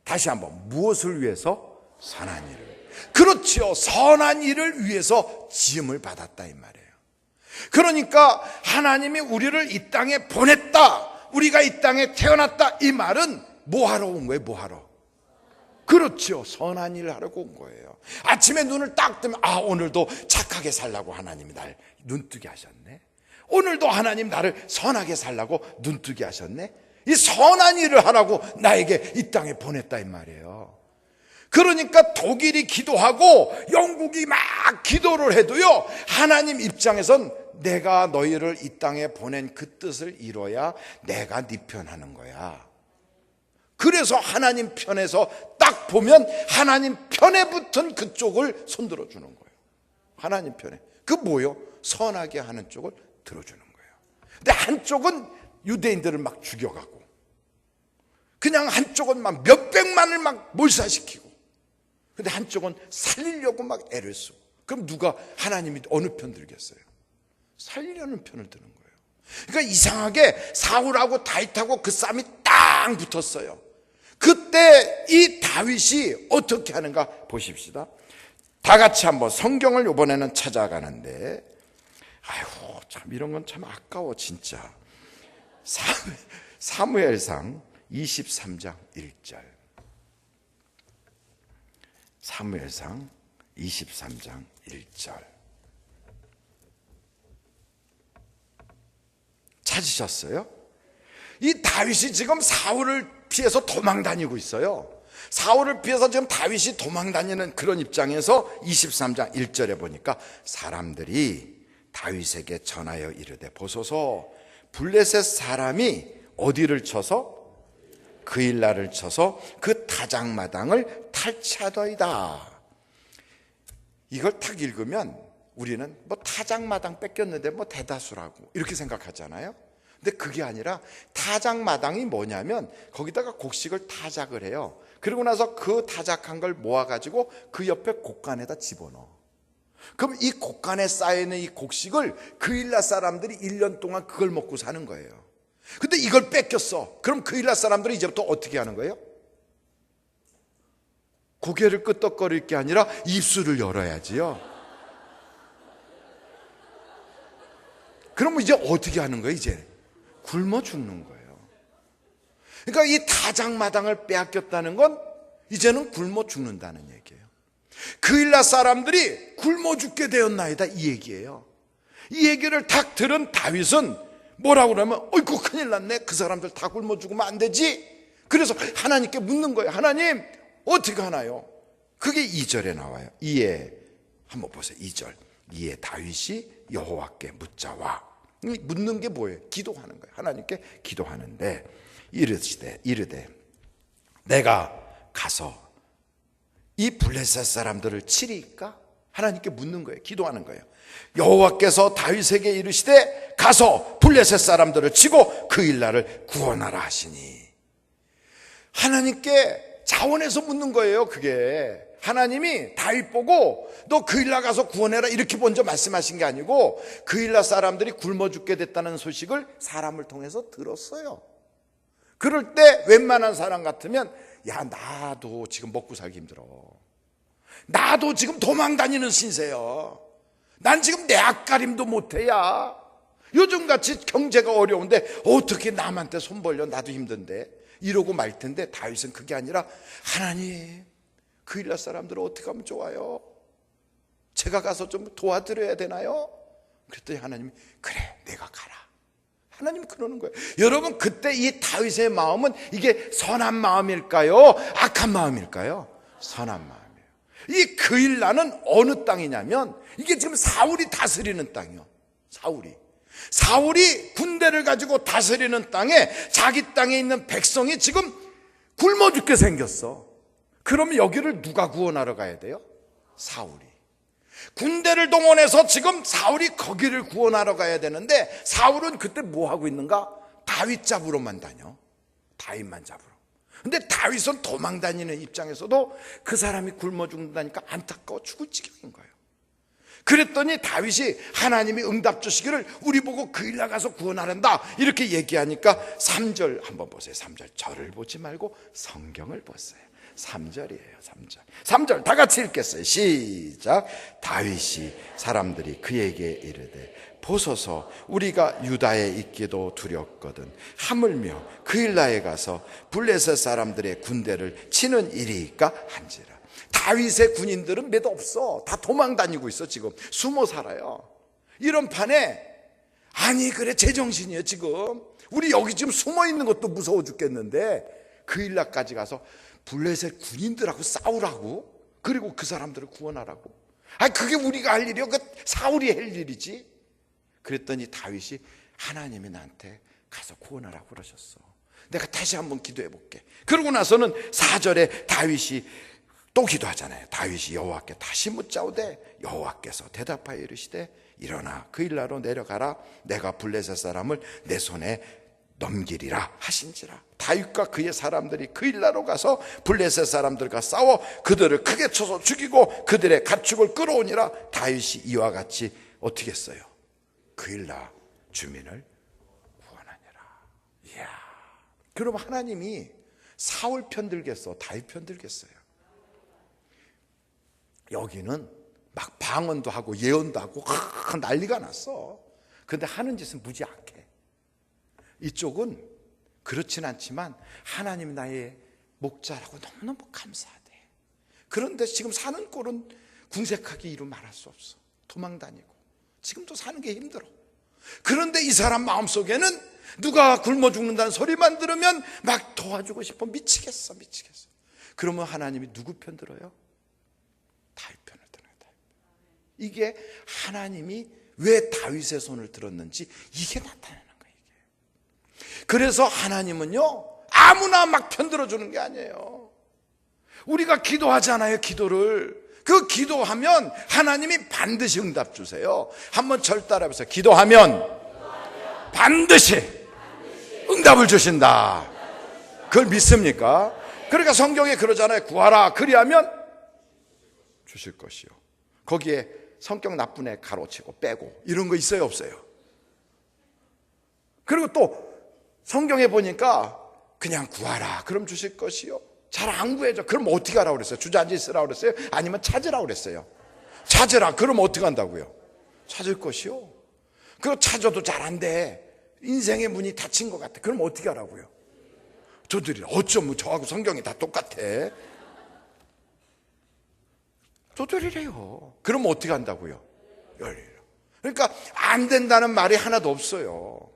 다시 한번, 무엇을 위해서? 선한 일을. 그렇죠. 선한 일을 위해서 지음을 받았다 이 말이에요. 그러니까 하나님이 우리를 이 땅에 보냈다, 우리가 이 땅에 태어났다, 이 말은 뭐하러 온 거예요? 뭐하러? 그렇죠. 선한 일을 하려고 온 거예요. 아침에 눈을 딱 뜨면 오늘도 착하게 살라고 하나님이 날 눈뜨게 하셨네. 오늘도 하나님 나를 선하게 살라고 눈뜨게 하셨네. 이 선한 일을 하라고 나에게 이 땅에 보냈다 이 말이에요. 그러니까 독일이 기도하고 영국이 막 기도를 해도요, 하나님 입장에선 내가 너희를 이 땅에 보낸 그 뜻을 이뤄야 내가 네 편하는 거야. 그래서 하나님 편에서 딱 보면 하나님 편에 붙은 그쪽을 손들어 주는 거예요. 하나님 편에. 그 뭐요? 선하게 하는 쪽을 들어주는 거예요. 근데 한쪽은 유대인들을 막 죽여가고, 그냥 한쪽은 막 몇백만을 막 몰살시키고, 근데 한쪽은 살리려고 막 애를 쓰고. 그럼 누가, 하나님이 어느 편 들겠어요? 살리려는 편을 드는 거예요. 그러니까 이상하게 사울하고 다윗하고 그 싸움이 딱 붙었어요. 그때 이 다윗이 어떻게 하는가 보십시다. 다 같이 한번 성경을 이번에는 찾아가는데, 아이고 참 이런 건 참 아까워 진짜. 사무엘상 23장 1절. 사무엘상 23장 1절. 찾으셨어요? 이 다윗이 지금 사울을 피해서 도망 다니고 있어요. 사울을 피해서 지금 다윗이 도망 다니는 그런 입장에서 23장 1절에 보니까 사람들이 다윗에게 전하여 이르되 보소서 블레셋 사람이 어디를 쳐서? 그일라를 쳐서 그 타작마당을 탈취하더이다. 이걸 딱 읽으면 우리는 뭐 타작마당 뺏겼는데 뭐 대다수라고 이렇게 생각하잖아요. 근데 그게 아니라 타작마당이 뭐냐면 거기다가 곡식을 타작을 해요. 그리고 나서 그 타작한 걸 모아가지고 그 옆에 곡간에다 집어넣어. 그럼 이 곡간에 쌓여있는 이 곡식을 그일라 사람들이 1년 동안 그걸 먹고 사는 거예요. 근데 이걸 뺏겼어. 그럼 그일라 사람들이 이제부터 어떻게 하는 거예요? 고개를 끄덕거릴 게 아니라 입술을 열어야지요. 그러면 이제 어떻게 하는 거예요? 이제 굶어 죽는 거예요. 그러니까 이 타작마당을 빼앗겼다는 건 이제는 굶어 죽는다는 얘기예요. 그일라 사람들이 굶어 죽게 되었나이다 이 얘기예요. 이 얘기를 딱 들은 다윗은 뭐라고 그러면 어이구 큰일 났네. 그 사람들 다 굶어 죽으면 안 되지. 그래서 하나님께 묻는 거예요. 하나님 어떻게 하나요? 그게 2절에 나와요. 이에 한번 보세요. 2절. 이에 다윗이 여호와께 묻자와. 묻는 게 뭐예요? 기도하는 거예요. 하나님께 기도하는데 이르되 내가 가서 이 블레셋 사람들을 치리까? 하나님께 묻는 거예요. 기도하는 거예요. 여호와께서 다윗에게 이르시되 가서 블레셋 사람들을 치고 그일라를 구원하라 하시니. 하나님께 자원해서 묻는 거예요. 그게 하나님이 다윗 보고 너 그일라 가서 구원해라 이렇게 먼저 말씀하신 게 아니고 그일라 사람들이 굶어 죽게 됐다는 소식을 사람을 통해서 들었어요. 그럴 때 웬만한 사람 같으면 야 나도 지금 먹고 살기 힘들어. 나도 지금 도망 다니는 신세요. 난 지금 내 앞가림도 못해야. 요즘같이 경제가 어려운데 어떻게 남한테 손 벌려. 나도 힘든데. 이러고 말 텐데 다윗은 그게 아니라 하나님, 그일라 사람들을 어떻게 하면 좋아요? 제가 가서 좀 도와드려야 되나요? 그랬더니 하나님이 그래, 내가 가라. 하나님 그러는 거예요. 여러분, 그때 이 다윗의 마음은 이게 선한 마음일까요? 악한 마음일까요? 선한 마음이에요. 이 그일라는 어느 땅이냐면 이게 지금 사울이 다스리는 땅이요. 사울이 군대를 가지고 다스리는 땅에 자기 땅에 있는 백성이 지금 굶어 죽게 생겼어. 그러면 여기를 누가 구원하러 가야 돼요? 사울이. 군대를 동원해서 지금 사울이 거기를 구원하러 가야 되는데 사울은 그때 뭐 하고 있는가? 다윗 잡으러만 다녀. 다윗만 잡으러. 근데 다윗은 도망 다니는 입장에서도 그 사람이 굶어 죽는다니까 안타까워 죽을 지경인 거예요. 그랬더니 다윗이 하나님이 응답 주시기를 우리 보고 그일라 가서 구원하란다 이렇게 얘기하니까 3절 한번 보세요. 3절 저를 보지 말고 성경을 보세요. 3절이에요. 3절 다 같이 읽겠어요. 시작. 다윗이 사람들이 그에게 이르되 보소서 우리가 유다에 있기도 두렵거든 하물며 그일라에 가서 블레셋 사람들의 군대를 치는 일이니까 한지라. 다윗의 군인들은 몇 없어. 다 도망 다니고 있어. 지금 숨어 살아요. 이런 판에 아니 그래 제정신이에요. 지금 우리 여기 지금 숨어 있는 것도 무서워 죽겠는데 그일라까지 가서 블레셋 군인들하고 싸우라고? 그리고 그 사람들을 구원하라고? 아니 그게 우리가 할 일이요? 그 사울이 할 일이지. 그랬더니 다윗이 하나님이 나한테 가서 구원하라고 그러셨어. 내가 다시 한번 기도해 볼게. 그러고 나서는 4절에 다윗이 또 기도하잖아요. 다윗이 여호와께 다시 묻자오되 여호와께서 대답하여 이르시되 일어나 그일라로 내려가라. 내가 블레셋 사람을 내 손에 넘기리라 하신지라. 다윗과 그의 사람들이 그일라로 가서 블레셋 사람들과 싸워 그들을 크게 쳐서 죽이고 그들의 가축을 끌어오니라. 다윗이 이와 같이 어떻게 했어요? 그일라 주민을 구원하니라. 이야, 그럼 하나님이 사울 편들겠어? 다윗 편들겠어요? 여기는 막 방언도 하고 예언도 하고 난리가 났어. 그런데 하는 짓은 무지 악해. 이쪽은 그렇진 않지만 하나님이 나의 목자라고 너무너무 감사하대. 그런데 지금 사는 꼴은 궁색하게 이루 말할 수 없어. 도망 다니고 지금도 사는 게 힘들어. 그런데 이 사람 마음속에는 누가 굶어 죽는다는 소리만 들으면 막 도와주고 싶어. 미치겠어. 그러면 하나님이 누구 편 들어요? 다윗 편을 들어요. 다윗. 이게 하나님이 왜 다윗의 손을 들었는지 이게 나타나는 거예요. 이게. 그래서 하나님은요 아무나 막 편들어 주는 게 아니에요. 우리가 기도하잖아요. 기도를 그 기도하면 하나님이 반드시 응답 주세요. 한번 절 따라해보세요. 기도하면 반드시 응답을 주신다. 그걸 믿습니까? 그러니까 성경에 그러잖아요. 구하라 그리하면 주실 것이요. 거기에 성격 나쁜 애 가로치고 빼고 이런 거 있어요? 없어요? 그리고 또 성경에 보니까 그냥 구하라 그럼 주실 것이요. 잘 안 구해줘. 그럼 어떻게 하라고 그랬어요? 주저앉아 있으라고 그랬어요? 아니면 찾으라고 그랬어요? 찾으라. 그럼 어떻게 한다고요? 찾을 것이요. 그거 찾아도 잘 안 돼. 인생의 문이 닫힌 것 같아. 그럼 어떻게 하라고요? 저들이 어쩌면 저하고 성경이 다 똑같아. 저들이래요. 그럼 어떻게 한다고요? 열리라. 그러니까 안 된다는 말이 하나도 없어요.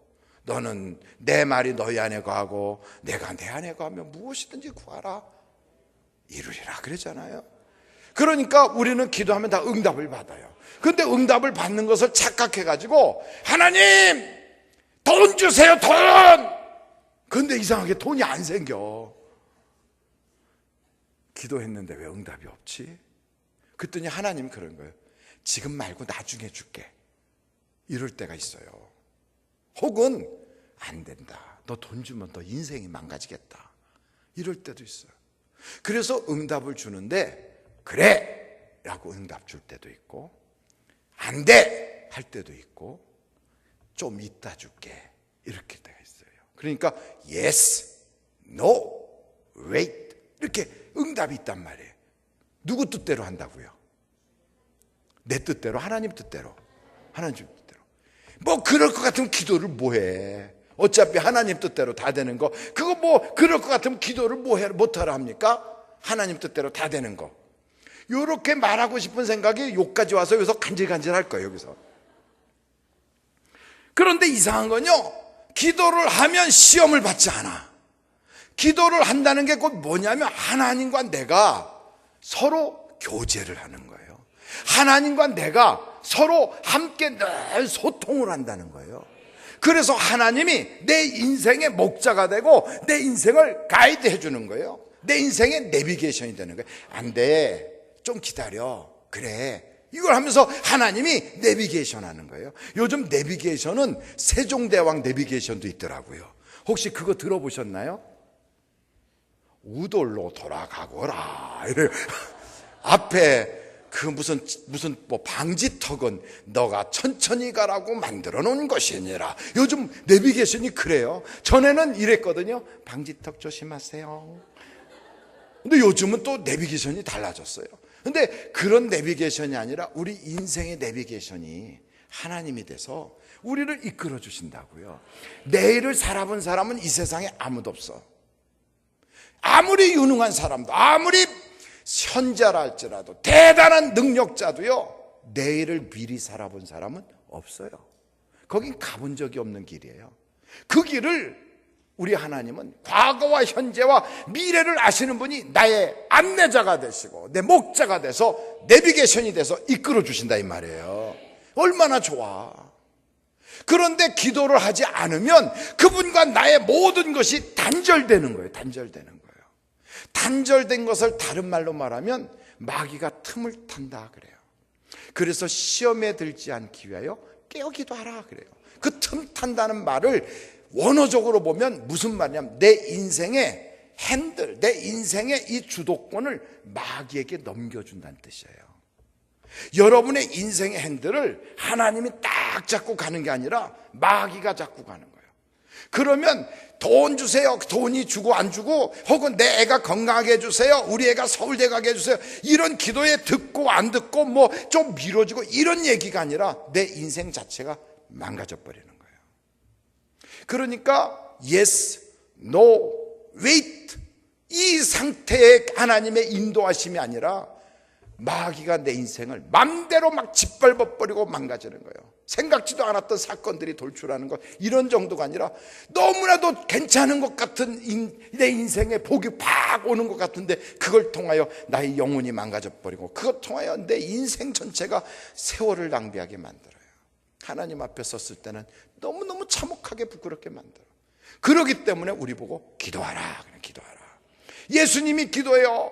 너는 내 말이 너희 안에 거하고 내가 내 안에 거하면 무엇이든지 구하라 이루리라 그랬잖아요. 그러니까 우리는 기도하면 다 응답을 받아요. 그런데 응답을 받는 것을 착각해가지고 하나님 돈 주세요 돈. 그런데 이상하게 돈이 안 생겨. 기도했는데 왜 응답이 없지? 그랬더니 하나님 그런 거예요. 지금 말고 나중에 줄게. 이럴 때가 있어요. 혹은 안 된다. 너 돈 주면 너 인생이 망가지겠다. 이럴 때도 있어요. 그래서 응답을 주는데 그래 라고 응답 줄 때도 있고 안 돼 할 때도 있고 좀 이따 줄게 이렇게 때가 있어요. 그러니까 yes, no, wait 이렇게 응답이 있단 말이에요. 누구 뜻대로 한다고요? 내 뜻대로? 하나님 뜻대로? 하나님 뜻대로. 뭐 그럴 것 같으면 기도를 뭐해? 어차피 하나님 뜻대로 다 되는 거, 그거 뭐 그럴 것 같으면 기도를 못하라 합니까? 하나님 뜻대로 다 되는 거. 요렇게 말하고 싶은 생각이 여기까지 와서 여기서 간질간질할 거예요. 여기서. 그런데 이상한 건요, 기도를 하면 시험을 받지 않아. 기도를 한다는 게 곧 뭐냐면 하나님과 내가 서로 교제를 하는 거예요. 하나님과 내가 서로 함께 늘 소통을 한다는 거예요. 그래서 하나님이 내 인생의 목자가 되고 내 인생을 가이드 해주는 거예요. 내 인생의 내비게이션이 되는 거예요. 안 돼, 좀 기다려. 그래, 이걸 하면서 하나님이 내비게이션 하는 거예요. 요즘 내비게이션은 세종대왕 내비게이션도 있더라고요. 혹시 그거 들어보셨나요? 우돌로 돌아가거라 이래요. 앞에 그 무슨 뭐 방지턱은 너가 천천히 가라고 만들어 놓은 것이니라. 요즘 내비게이션이 그래요. 전에는 이랬거든요. 방지턱 조심하세요. 근데 요즘은 또 내비게이션이 달라졌어요. 근데 그런 내비게이션이 아니라 우리 인생의 내비게이션이 하나님이 돼서 우리를 이끌어 주신다고요. 내일을 살아본 사람은 이 세상에 아무도 없어. 아무리 유능한 사람도, 아무리 현자라 할지라도, 대단한 능력자도요, 내일을 미리 살아본 사람은 없어요. 거긴 가본 적이 없는 길이에요. 그 길을 우리 하나님은 과거와 현재와 미래를 아시는 분이 나의 안내자가 되시고 내 목자가 돼서 내비게이션이 돼서 이끌어 주신다 이 말이에요. 얼마나 좋아. 그런데 기도를 하지 않으면 그분과 나의 모든 것이 단절되는 거예요. 단절되는 거예요. 단절된 것을 다른 말로 말하면 마귀가 틈을 탄다 그래요. 그래서 시험에 들지 않기 위하여 깨어 기도하라 그래요. 그 틈 탄다는 말을 원어적으로 보면 무슨 말이냐면 내 인생의 핸들, 내 인생의 이 주도권을 마귀에게 넘겨준다는 뜻이에요. 여러분의 인생의 핸들을 하나님이 딱 잡고 가는 게 아니라 마귀가 잡고 가는 거예요. 그러면 돈 주세요, 돈이 주고 안 주고, 혹은 내 애가 건강하게 해주세요, 우리 애가 서울대 가게 해주세요, 이런 기도에 듣고 안 듣고 뭐 좀 미뤄지고 이런 얘기가 아니라 내 인생 자체가 망가져 버리는 거예요. 그러니까 yes, no, wait, 이 상태의 하나님의 인도하심이 아니라 마귀가 내 인생을 맘대로 막 짓밟아버리고 망가지는 거예요. 생각지도 않았던 사건들이 돌출하는 것, 이런 정도가 아니라 너무나도 괜찮은 것 같은 내 인생에 복이 팍 오는 것 같은데 그걸 통하여 나의 영혼이 망가져버리고 그것 통하여 내 인생 전체가 세월을 낭비하게 만들어요. 하나님 앞에 섰을 때는 너무너무 참혹하게 부끄럽게 만들어요. 그러기 때문에 우리 보고 기도하라, 그냥 기도하라. 예수님이 기도해요.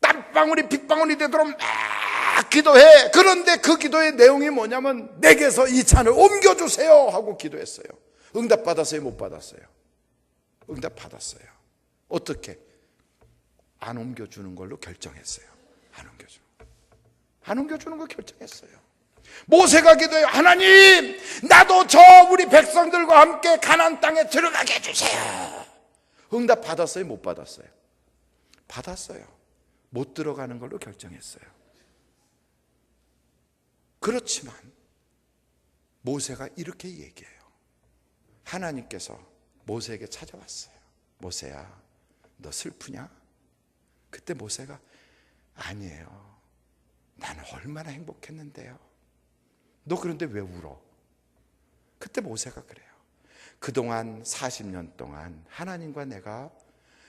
땀방울이 빗방울이 되도록 막 기도해. 그런데 그 기도의 내용이 뭐냐면 내게서 이 잔을 옮겨주세요 하고 기도했어요. 응답 받았어요? 못 받았어요? 응답 받았어요. 어떻게? 안 옮겨주는 걸로 결정했어요. 안 옮겨주는 걸 결정했어요. 모세가 기도해요. 하나님, 나도 저 우리 백성들과 함께 가나안 땅에 들어가게 해주세요. 응답 받았어요? 못 받았어요? 받았어요. 못 들어가는 걸로 결정했어요. 그렇지만 모세가 이렇게 얘기해요. 하나님께서 모세에게 찾아왔어요. 모세야, 너 슬프냐? 그때 모세가 아니에요. 나는 얼마나 행복했는데요. 너 그런데 왜 울어? 그때 모세가 그래요. 그동안 40년 동안 하나님과 내가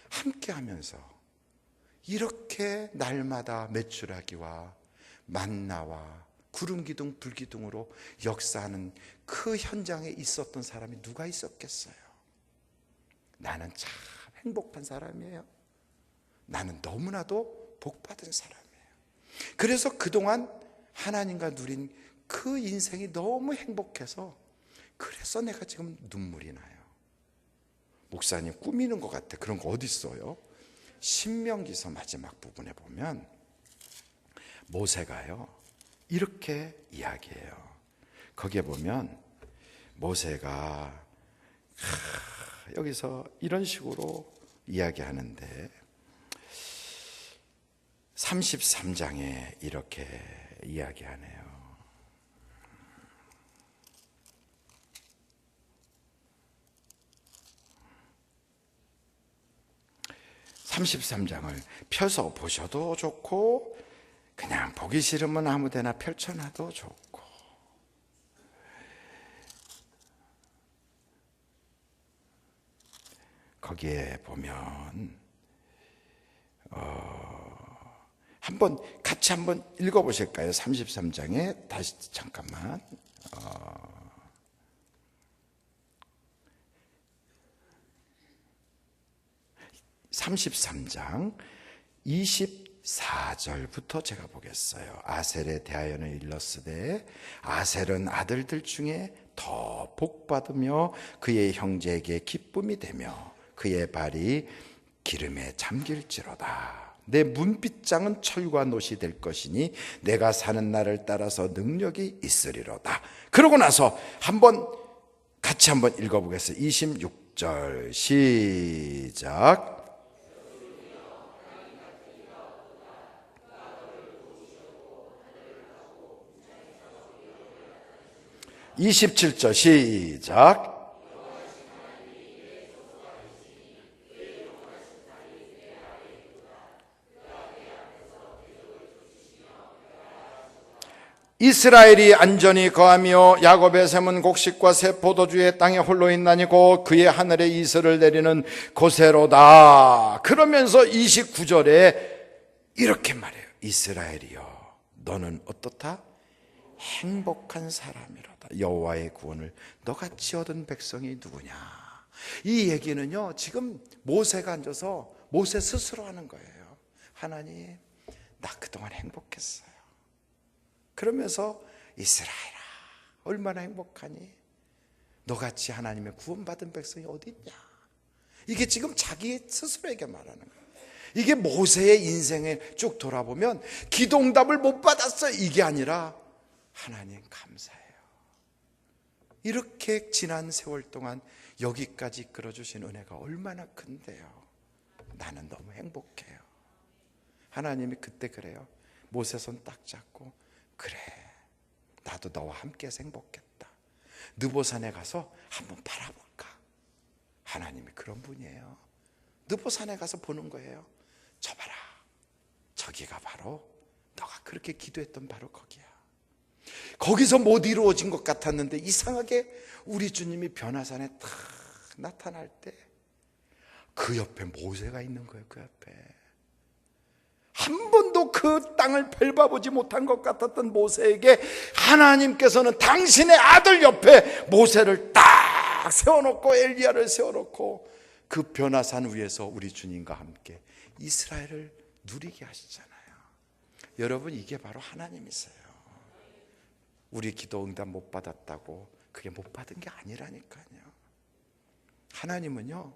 함께 하면서 이렇게 날마다 메추라기와 만나와 구름기둥 불기둥으로 역사하는 그 현장에 있었던 사람이 누가 있었겠어요? 나는 참 행복한 사람이에요. 나는 너무나도 복받은 사람이에요. 그래서 그동안 하나님과 누린 그 인생이 너무 행복해서 그래서 내가 지금 눈물이 나요. 목사님 꾸미는 것 같아. 그런 거 어디 있어요? 신명기서 마지막 부분에 보면 모세가요 이렇게 이야기해요. 거기에 보면 모세가 여기서 이런 식으로 이야기하는데 33장에 이렇게 이야기하네요. 33장을 펴서 보셔도 좋고 그냥 보기 싫으면 아무데나 펼쳐놔도 좋고, 거기에 보면 같이 한번 읽어보실까요? 33장에 다시 잠깐만 33장 24절부터 제가 보겠어요. 아셀에 대하여는 일렀으되 아셀은 아들들 중에 더 복받으며 그의 형제에게 기쁨이 되며 그의 발이 기름에 잠길지로다. 내 문빗장은 철과 놋이 될 것이니 내가 사는 날을 따라서 능력이 있으리로다. 그러고 나서 같이 한번 읽어보겠어요. 26절 시작. 27절 시작. 이스라엘이 안전히 거하며 야곱의 샘은 곡식과 새 포도주의 땅에 홀로 있나니고 그의 하늘에 이슬을 내리는 곳에로다. 그러면서 29절에 이렇게 말해요. 이스라엘이여 너는 어떻다? 행복한 사람이로다. 여호와의 구원을 너같이 얻은 백성이 누구냐. 이 얘기는요, 지금 모세가 앉아서 모세 스스로 하는 거예요. 하나님, 나 그동안 행복했어요. 그러면서 이스라엘아 얼마나 행복하니? 너같이 하나님의 구원받은 백성이 어디 있냐. 이게 지금 자기 스스로에게 말하는 거예요. 이게 모세의 인생에 쭉 돌아보면 기도응답을 못 받았어요 이게 아니라 하나님 감사해요. 이렇게 지난 세월 동안 여기까지 이끌어주신 은혜가 얼마나 큰데요. 나는 너무 행복해요. 하나님이 그때 그래요. 모세 손 딱 잡고 그래 나도 너와 함께해서 행복했다. 느보산에 가서 한번 바라볼까. 하나님이 그런 분이에요. 느보산에 가서 보는 거예요. 저 봐라 저기가 바로 너가 그렇게 기도했던 바로 거기야. 거기서 못 이루어진 것 같았는데 이상하게 우리 주님이 변화산에 탁 나타날 때 그 옆에 모세가 있는 거예요. 그 옆에 한 번도 그 땅을 밟아보지 못한 것 같았던 모세에게 하나님께서는 당신의 아들 옆에 모세를 딱 세워놓고 엘리야를 세워놓고 그 변화산 위에서 우리 주님과 함께 이스라엘을 누리게 하시잖아요. 여러분 이게 바로 하나님이세요. 우리 기도 응답 못 받았다고 그게 못 받은 게 아니라니까요. 하나님은요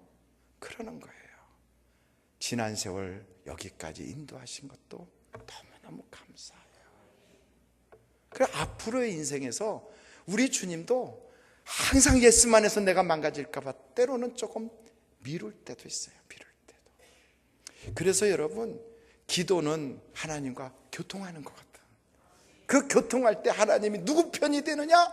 그러는 거예요. 지난 세월 여기까지 인도하신 것도 너무너무 감사해요. 그래 앞으로의 인생에서 우리 주님도 항상 예스만 해서 내가 망가질까 봐 때로는 조금 미룰 때도 있어요. 미룰 때도. 그래서 여러분 기도는 하나님과 교통하는 것 같아요. 그 교통할 때 하나님이 누구 편이 되느냐?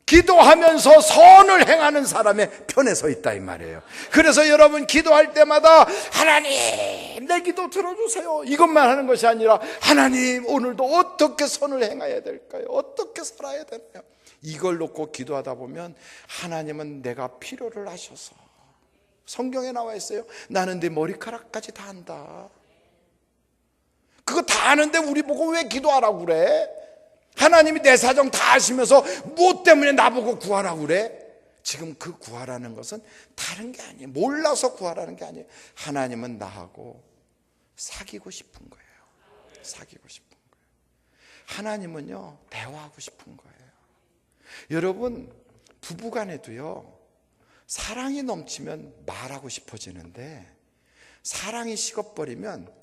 기도하면서 선을 행하는 사람의 편에 서 있다 이 말이에요. 그래서 여러분 기도할 때마다 하나님 내 기도 들어주세요 이것만 하는 것이 아니라 하나님 오늘도 어떻게 선을 행해야 될까요? 어떻게 살아야 되나요? 이걸 놓고 기도하다 보면 하나님은 내가 필요를 하셔서 성경에 나와 있어요. 나는 네 머리카락까지 다 안다. 그거 다 아는데 우리 보고 왜 기도하라고 그래? 하나님이 내 사정 다 아시면서 무엇 때문에 나보고 구하라고 그래? 지금 그 구하라는 것은 다른 게 아니에요. 몰라서 구하라는 게 아니에요. 하나님은 나하고 사귀고 싶은 거예요. 사귀고 싶은 거예요. 하나님은요 대화하고 싶은 거예요. 여러분 부부간에도요 사랑이 넘치면 말하고 싶어지는데 사랑이 식어버리면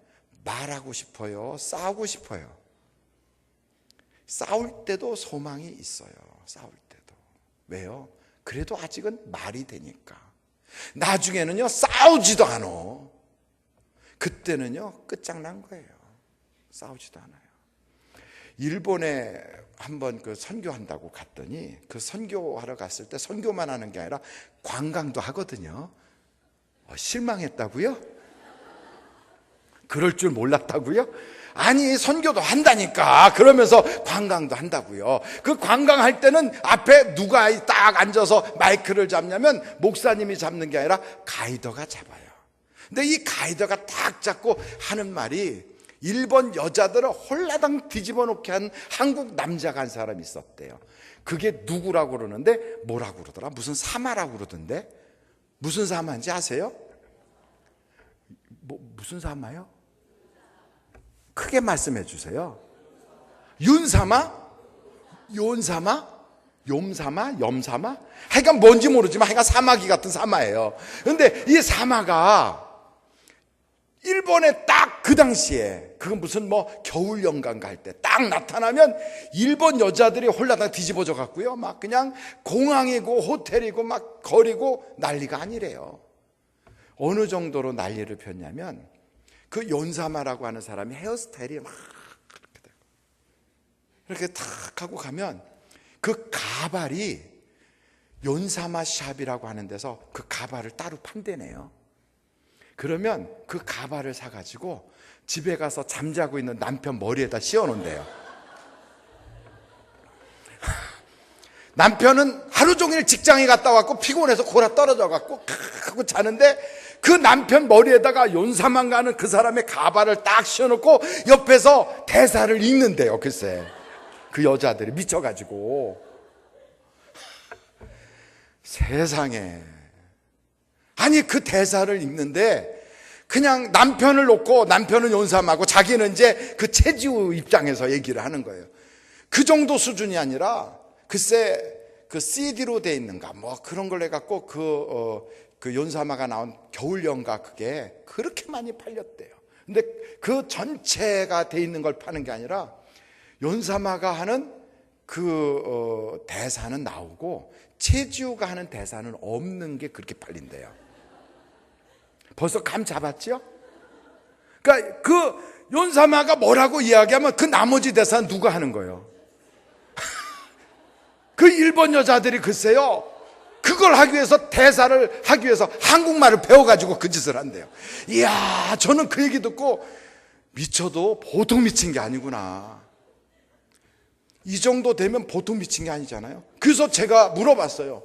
말하고 싶어요? 싸우고 싶어요? 싸울 때도 소망이 있어요. 싸울 때도. 왜요? 그래도 아직은 말이 되니까. 나중에는요 싸우지도 않아. 그때는요 끝장난 거예요. 싸우지도 않아요. 일본에 한번 그 선교한다고 갔더니 그 선교하러 갔을 때 선교만 하는 게 아니라 관광도 하거든요. 실망했다고요? 그럴 줄 몰랐다고요? 아니, 선교도 한다니까. 그러면서 관광도 한다고요. 그 관광할 때는 앞에 누가 딱 앉아서 마이크를 잡냐면 목사님이 잡는 게 아니라 가이더가 잡아요. 근데 이 가이더가 딱 잡고 하는 말이 일본 여자들을 홀라당 뒤집어 놓게 한 한국 남자가 한 사람이 있었대요. 그게 누구라고 그러는데 뭐라고 그러더라? 무슨 사마라고 그러던데? 무슨 사마인지 아세요? 무슨 사마요? 크게 말씀해 주세요. 윤사마? 윤사마? 욤사마? 염사마? 하여간 뭔지 모르지만 하여간 사마귀 같은 사마예요. 그런데 이 사마가 일본에 딱 그 당시에 그건 무슨 겨울 연가 갈 때 딱 나타나면 일본 여자들이 홀라당 뒤집어져 갖고요. 막 그냥 공항이고 호텔이고 막 거리고 난리가 아니래요. 어느 정도로 난리를 폈냐면 그 연사마라고 하는 사람이 헤어스타일이 막 그렇게 되고 이렇게 탁 하고 가면 그 가발이 연사마 샵이라고 하는 데서 그 가발을 따로 판대네요. 그러면 그 가발을 사가지고 집에 가서 잠자고 있는 남편 머리에다 씌워놓는데요. 남편은 하루 종일 직장에 갔다 왔고 피곤해서 골아 떨어져 갖고 하고 자는데 그 남편 머리에다가 연사만 가는 그 사람의 가발을 딱 씌워놓고 옆에서 대사를 읽는데요. 글쎄 그 여자들이 미쳐가지고 세상에. 아니 그 대사를 읽는데 그냥 남편을 놓고 남편은 연삼하고 자기는 이제 그 최지우 입장에서 얘기를 하는 거예요. 그 정도 수준이 아니라 글쎄 그 CD로 돼 있는가 그런 걸 해갖고 그 연사마가 나온 겨울연가 그게 그렇게 많이 팔렸대요. 근데 그 전체가 돼 있는 걸 파는 게 아니라 연사마가 하는 그 대사는 나오고 최지우가 하는 대사는 없는 게 그렇게 팔린대요. 벌써 감 잡았죠? 그러니까 그 연사마가 뭐라고 이야기하면 그 나머지 대사는 누가 하는 거예요? 그 일본 여자들이 글쎄요 그걸 하기 위해서 대사를 하기 위해서 한국말을 배워가지고 그 짓을 한대요. 이야, 저는 그 얘기 듣고 미쳐도 보통 미친 게 아니구나. 이 정도 되면 보통 미친 게 아니잖아요. 그래서 제가 물어봤어요.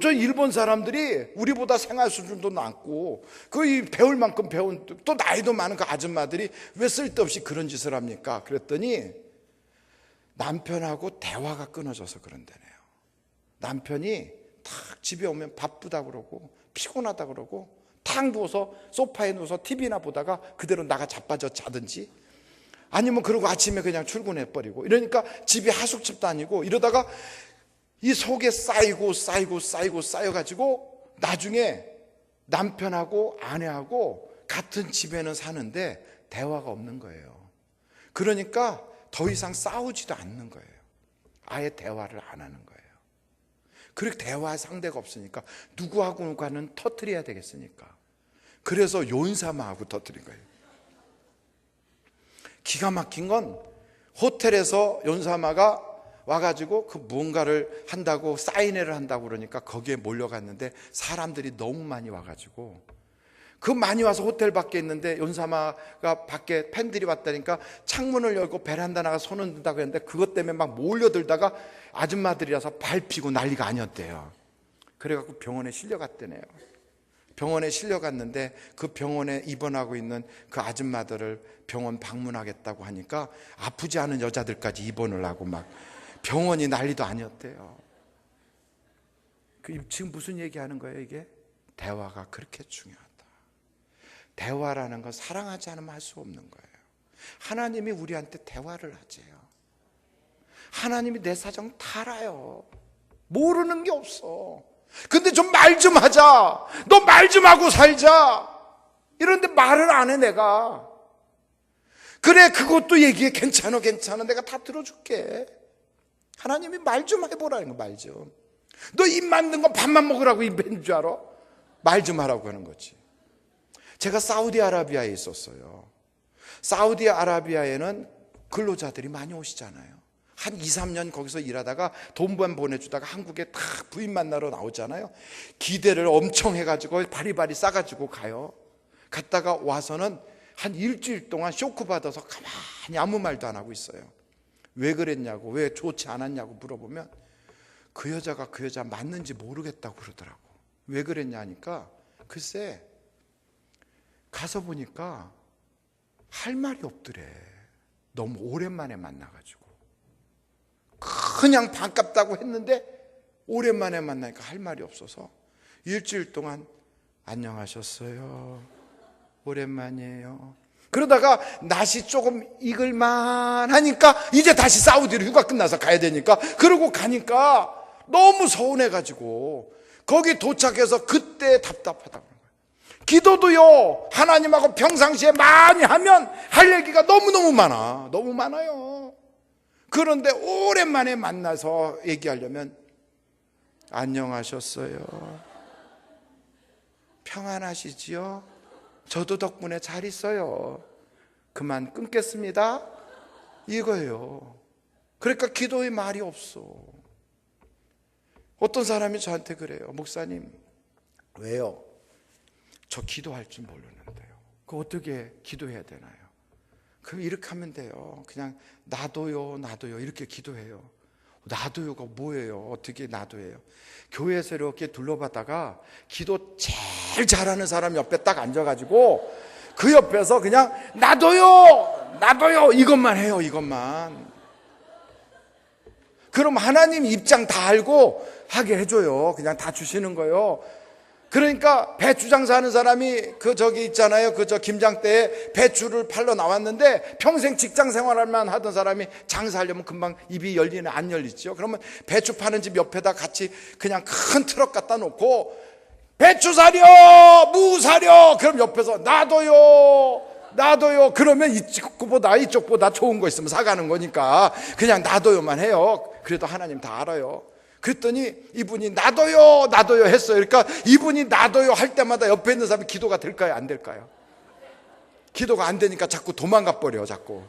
저 일본 사람들이 우리보다 생활 수준도 낮고 배울 만큼 배운 또 나이도 많은 그 아줌마들이 왜 쓸데없이 그런 짓을 합니까? 그랬더니 남편하고 대화가 끊어져서 그런다네요. 남편이 탁 집에 오면 바쁘다 그러고 피곤하다 그러고 탁 누워서 소파에 누워서 TV나 보다가 그대로 나가 자빠져 자든지 아니면 그러고 아침에 그냥 출근해버리고 이러니까 집이 하숙집도 아니고 이러다가 이 속에 쌓여가지고 나중에 남편하고 아내하고 같은 집에는 사는데 대화가 없는 거예요. 그러니까 더 이상 싸우지도 않는 거예요. 아예 대화를 안 하는 거예요. 그렇게 대화할 상대가 없으니까 누구하고는 터뜨려야 되겠으니까. 그래서 연사마하고 터뜨린 거예요. 기가 막힌 건 호텔에서 연사마가 와가지고 그 무언가를 한다고 사인회를 한다고 그러니까 거기에 몰려갔는데 사람들이 너무 많이 와가지고 그 많이 와서 호텔 밖에 있는데 연사마가 밖에 팬들이 왔다니까 창문을 열고 베란다 나가 손을 든다고 했는데 그것 때문에 막 몰려들다가 아줌마들이라서 밟히고 난리가 아니었대요. 그래갖고 병원에 실려갔대네요. 병원에 실려갔는데 그 병원에 입원하고 있는 그 아줌마들을 병원 방문하겠다고 하니까 아프지 않은 여자들까지 입원을 하고 막 병원이 난리도 아니었대요. 지금 무슨 얘기하는 거예요 이게? 대화가 그렇게 중요하다. 대화라는 건 사랑하지 않으면 할 수 없는 거예요. 하나님이 우리한테 대화를 하재요. 하나님이 내 사정 다 알아요. 모르는 게 없어. 근데 좀 말 좀 하자. 너 말 좀 하고 살자. 이런데 말을 안 해 내가. 그래 그것도 얘기해. 괜찮아 내가 다 들어줄게. 하나님이 말 좀 해보라는 거. 말 좀. 너 입 만든 거 밥만 먹으라고 입 뺀 줄 알아? 말 좀 하라고 하는 거지. 제가 사우디아라비아에 있었어요. 사우디아라비아에는 근로자들이 많이 오시잖아요. 한 2, 3년 거기서 일하다가 돈만 보내주다가 한국에 다 부인 만나러 나오잖아요. 기대를 엄청 해가지고 바리바리 싸가지고 가요. 갔다가 와서는 한 일주일 동안 쇼크 받아서 가만히 아무 말도 안 하고 있어요. 왜 그랬냐고, 왜 좋지 않았냐고 물어보면 그 여자가 그 여자 맞는지 모르겠다고 그러더라고. 왜 그랬냐 하니까 글쎄 가서 보니까 할 말이 없더래. 너무 오랜만에 만나가지고. 그냥 반갑다고 했는데 오랜만에 만나니까 할 말이 없어서 일주일 동안 안녕하셨어요, 오랜만이에요. 그러다가 날씨 조금 익을만 하니까 이제 다시 사우디로 휴가 끝나서 가야 되니까, 그러고 가니까 너무 서운해가지고 거기 도착해서 그때 답답하다고 그런 거예요. 기도도요, 하나님하고 평상시에 많이 하면 할 얘기가 너무너무 많아. 너무 많아요. 그런데 오랜만에 만나서 얘기하려면 안녕하셨어요, 평안하시지요? 저도 덕분에 잘 있어요. 그만 끊겠습니다. 이거예요. 그러니까 기도의 말이 없어. 어떤 사람이 저한테 그래요. 목사님, 왜요? 저 기도할 줄 모르는데요. 그 어떻게 기도해야 되나요? 그럼 이렇게 하면 돼요. 그냥 나도요, 나도요 이렇게 기도해요. 나도요가 뭐예요? 어떻게 나도예요? 교회에서 이렇게 둘러봤다가 기도 제일 잘하는 사람 옆에 딱 앉아가지고 그 옆에서 그냥 나도요, 나도요 이것만 해요. 이것만. 그럼 하나님 입장 다 알고 하게 해줘요. 그냥 다 주시는 거예요. 그러니까 배추 장사하는 사람이 저기 있잖아요. 김장대에 배추를 팔러 나왔는데 평생 직장 생활만 하던 사람이 장사하려면 금방 입이 열리나 안 열리죠. 그러면 배추 파는 집 옆에다 같이 그냥 큰 트럭 갖다 놓고 배추 사려, 무 사려. 그럼 옆에서 나도요, 나도요. 그러면 이쪽보다 좋은 거 있으면 사가는 거니까 그냥 나도요만 해요. 그래도 하나님 다 알아요. 그랬더니 이분이 나도요, 나도요 했어요. 그러니까 이분이 나도요 할 때마다 옆에 있는 사람이 기도가 될까요, 안 될까요? 기도가 안 되니까 자꾸 도망가 버려. 자꾸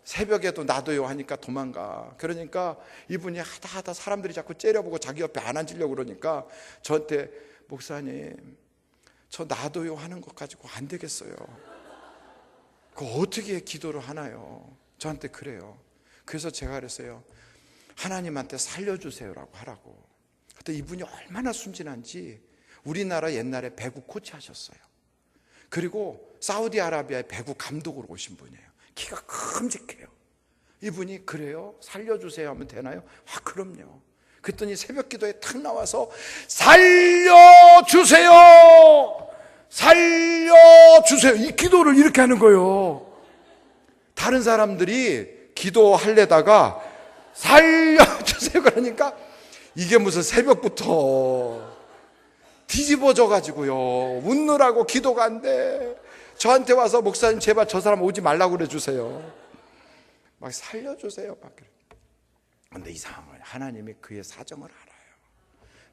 새벽에도 나도요 하니까 도망가. 그러니까 이분이 하다 사람들이 자꾸 째려보고 자기 옆에 안 앉으려고 그러니까 저한테 목사님, 저 나도요 하는 것 가지고 안 되겠어요. 그거 어떻게 기도를 하나요? 저한테 그래요. 그래서 제가 그랬어요. 하나님한테 살려주세요라고 하라고. 그때 이분이 얼마나 순진한지 우리나라 옛날에 배구 코치 하셨어요. 그리고 사우디아라비아의 배구 감독으로 오신 분이에요. 키가 큼직해요. 이분이 그래요? 살려주세요 하면 되나요? 아, 그럼요. 그랬더니 새벽 기도에 탁 나와서 살려주세요, 살려주세요 이 기도를 이렇게 하는 거예요. 다른 사람들이 기도하려다가 살려주세요 그러니까 이게 무슨 새벽부터 뒤집어져 가지고요 웃느라고 기도가 안 돼. 저한테 와서 목사님 제발 저 사람 오지 말라고 그래 주세요. 막 살려주세요 막 그래. 근데 이상한 거예요. 하나님이 그의 사정을 알아요.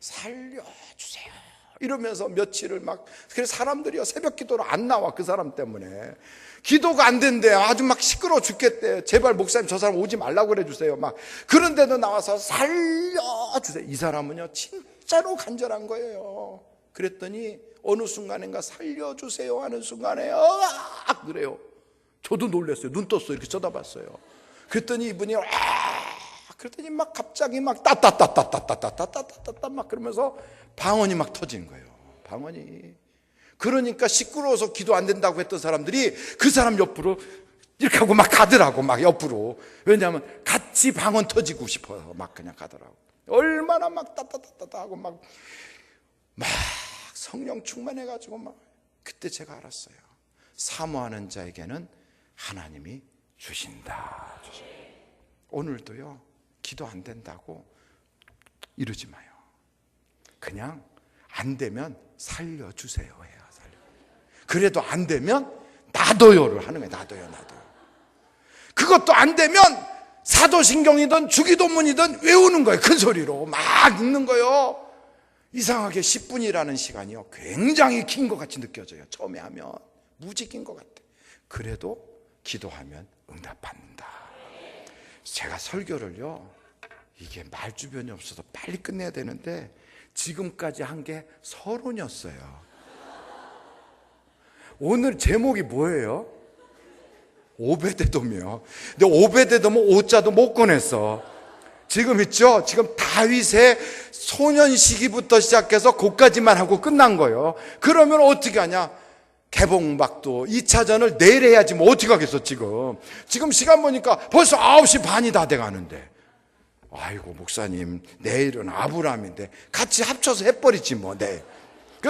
살려주세요 이러면서 며칠을 막, 그래서 사람들이요 새벽 기도로 안 나와. 그 사람 때문에 기도가 안 된대. 아주 막 시끄러워 죽겠대. 제발 목사님 저 사람 오지 말라고 그래 주세요 막. 그런데도 나와서 살려주세요. 이 사람은요 진짜로 간절한 거예요. 그랬더니 어느 순간인가 살려주세요 하는 순간에 으악 그래요. 저도 놀랐어요. 눈 떴어요. 이렇게 쳐다봤어요. 그랬더니 이분이 그랬더니 막 갑자기 막 따따따따따따따따따따 막 그러면서 방언이 막 터지는 거예요. 방언이. 그러니까 시끄러워서 기도 안 된다고 했던 사람들이 그 사람 옆으로 이렇게 하고 막 가더라고. 막 옆으로. 왜냐하면 같이 방언 터지고 싶어서 막 그냥 가더라고. 얼마나 막 따따따따 하고 막 성령 충만해가지고 막. 그때 제가 알았어요. 사모하는 자에게는 하나님이 주신다. 오늘도요 기도 안 된다고 이러지 마요. 그냥 안 되면 살려주세요 해요. 그래도 안 되면 나도요를 하는 거예요. 나도요, 나도요. 그것도 안 되면 사도신경이든 주기도문이든 외우는 거예요. 큰 소리로 막 읽는 거예요. 이상하게 10분이라는 시간이요 굉장히 긴 것 같이 느껴져요. 처음에 하면 무지 긴 것 같아. 그래도 기도하면 응답받는다. 제가 설교를요 이게 말주변이 없어서 빨리 끝내야 되는데 지금까지 한 게 30이었어요. 오늘 제목이 뭐예요? 오베데돔이요. 근데 오베데돔은 오자도 못 꺼냈어. 지금 있죠? 지금 다윗의 소년 시기부터 시작해서 거기까지만 하고 끝난 거예요. 그러면 어떻게 하냐? 개봉박도 2차전을 내일 해야지 뭐 어떻게 하겠어 지금. 지금 시간 보니까 벌써 9시 반이 다 돼가는데, 아이고 목사님 내일은 아브라함인데 같이 합쳐서 해버리지 뭐. 내일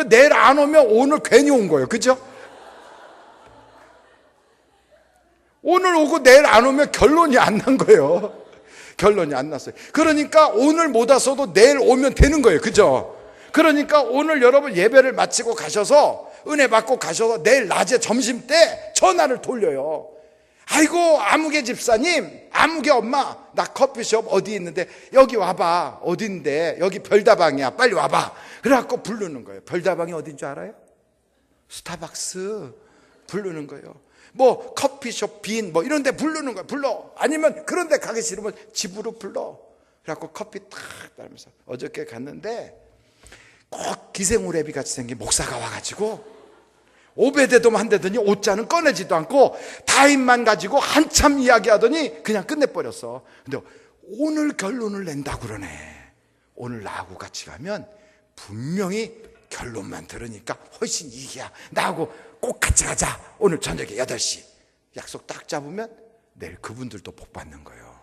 내일 안 오면 오늘 괜히 온 거예요. 그죠? 오늘 오고 내일 안 오면 결론이 안 난 거예요. 결론이 안 났어요. 그러니까 오늘 못 왔어도 내일 오면 되는 거예요. 그죠? 그러니까 오늘 여러분 예배를 마치고 가셔서 은혜 받고 가셔서 내일 낮에 점심 때 전화를 돌려요. 아이고 아무개 집사님, 아무개 엄마, 나 커피숍 어디 있는데 여기 와봐. 어딘데? 여기 별다방이야. 빨리 와봐. 그래갖고 부르는 거예요. 별다방이 어딘 줄 알아요? 스타벅스 부르는 거예요. 뭐 커피숍 빈 뭐 이런 데 부르는 거야. 불러. 아니면 그런 데 가기 싫으면 집으로 불러. 그래갖고 커피 탁 따르면서 어저께 갔는데 꼭 기생우레비 같이 생긴 목사가 와가지고 오베데돔 한대더니 옷자는 꺼내지도 않고 다윗만 가지고 한참 이야기하더니 그냥 끝내버렸어. 근데 오늘 결론을 낸다고 그러네. 오늘 나하고 같이 가면 분명히 결론만 들으니까 훨씬 이기야. 나하고 꼭 같이 가자. 오늘 저녁에 8시 약속 딱 잡으면 내일 그분들도 복 받는 거예요.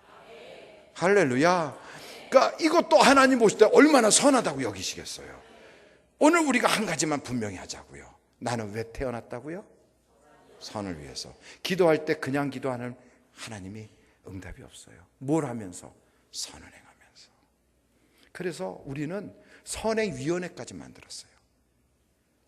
할렐루야. 그러니까 이것도 하나님 보실 때 얼마나 선하다고 여기시겠어요. 오늘 우리가 한 가지만 분명히 하자고요. 나는 왜 태어났다고요? 선을 위해서. 기도할 때 그냥 기도하는 하나님이 응답이 없어요. 뭘 하면서? 선을 행하면서. 그래서 우리는 선행위원회까지 만들었어요.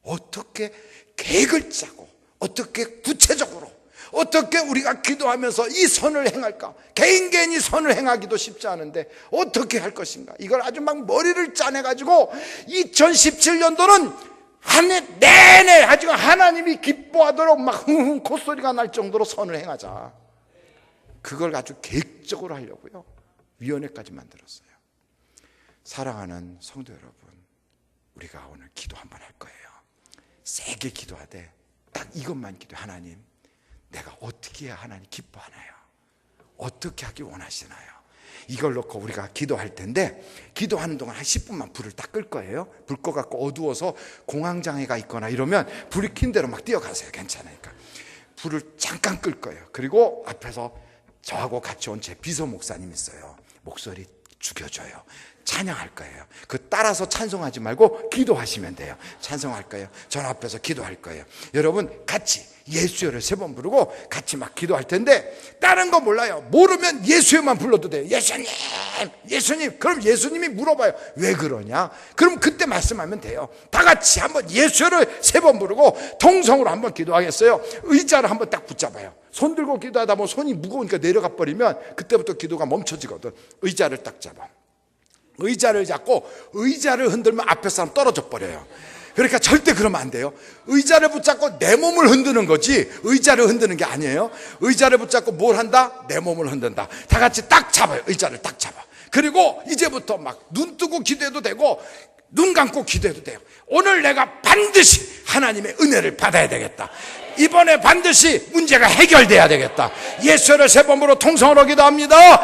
어떻게 계획을 짜고 어떻게 구체적으로 어떻게 우리가 기도하면서 이 선을 행할까? 개인이 선을 행하기도 쉽지 않은데 어떻게 할 것인가? 이걸 아주 막 머리를 짜내가지고 2017년도는 한 해 내내 아주 하나님이 기뻐하도록 막 흥흥 콧소리가 날 정도로 선을 행하자. 그걸 아주 계획적으로 하려고요. 위원회까지 만들었어요. 사랑하는 성도 여러분, 우리가 오늘 기도 한번 할 거예요. 세게 기도하되 딱 이것만 기도해. 하나님, 내가 어떻게 해야 하나님 기뻐하나요? 어떻게 하기 원하시나요? 이걸 놓고 우리가 기도할 텐데, 기도하는 동안 한 10분만 불을 딱 끌 거예요. 불 꺼 갖고 어두워서 공황장애가 있거나 이러면 불이 킨 대로 막 뛰어가세요. 괜찮으니까. 불을 잠깐 끌 거예요. 그리고 앞에서 저하고 같이 온 제 비서 목사님 있어요. 목소리 죽여줘요. 찬양할 거예요. 그 따라서 찬송하지 말고 기도하시면 돼요. 찬송할 거예요. 전 앞에서 기도할 거예요. 여러분 같이 예수여를 3번 부르고 같이 막 기도할 텐데, 다른 거 몰라요. 모르면 예수여만 불러도 돼요. 예수님, 예수님. 그럼 예수님이 물어봐요. 왜 그러냐? 그럼 그때 말씀하면 돼요. 다 같이 한번 예수여를 3번 부르고 통성으로 한번 기도하겠어요. 의자를 한번 딱 붙잡아요. 손 들고 기도하다 보면 손이 무거우니까 내려가 버리면 그때부터 기도가 멈춰지거든. 의자를 딱 잡아. 의자를 잡고 의자를 흔들면 앞에 사람 떨어져 버려요. 그러니까 절대 그러면 안 돼요. 의자를 붙잡고 내 몸을 흔드는 거지 의자를 흔드는 게 아니에요. 의자를 붙잡고 뭘 한다? 내 몸을 흔든다. 다 같이 딱 잡아요. 의자를 딱 잡아. 그리고 이제부터 막 눈 뜨고 기도해도 되고 눈 감고 기도해도 돼요. 오늘 내가 반드시 하나님의 은혜를 받아야 되겠다. 이번에 반드시 문제가 해결돼야 되겠다. 예수를 3번으로 통성으로 기도합니다.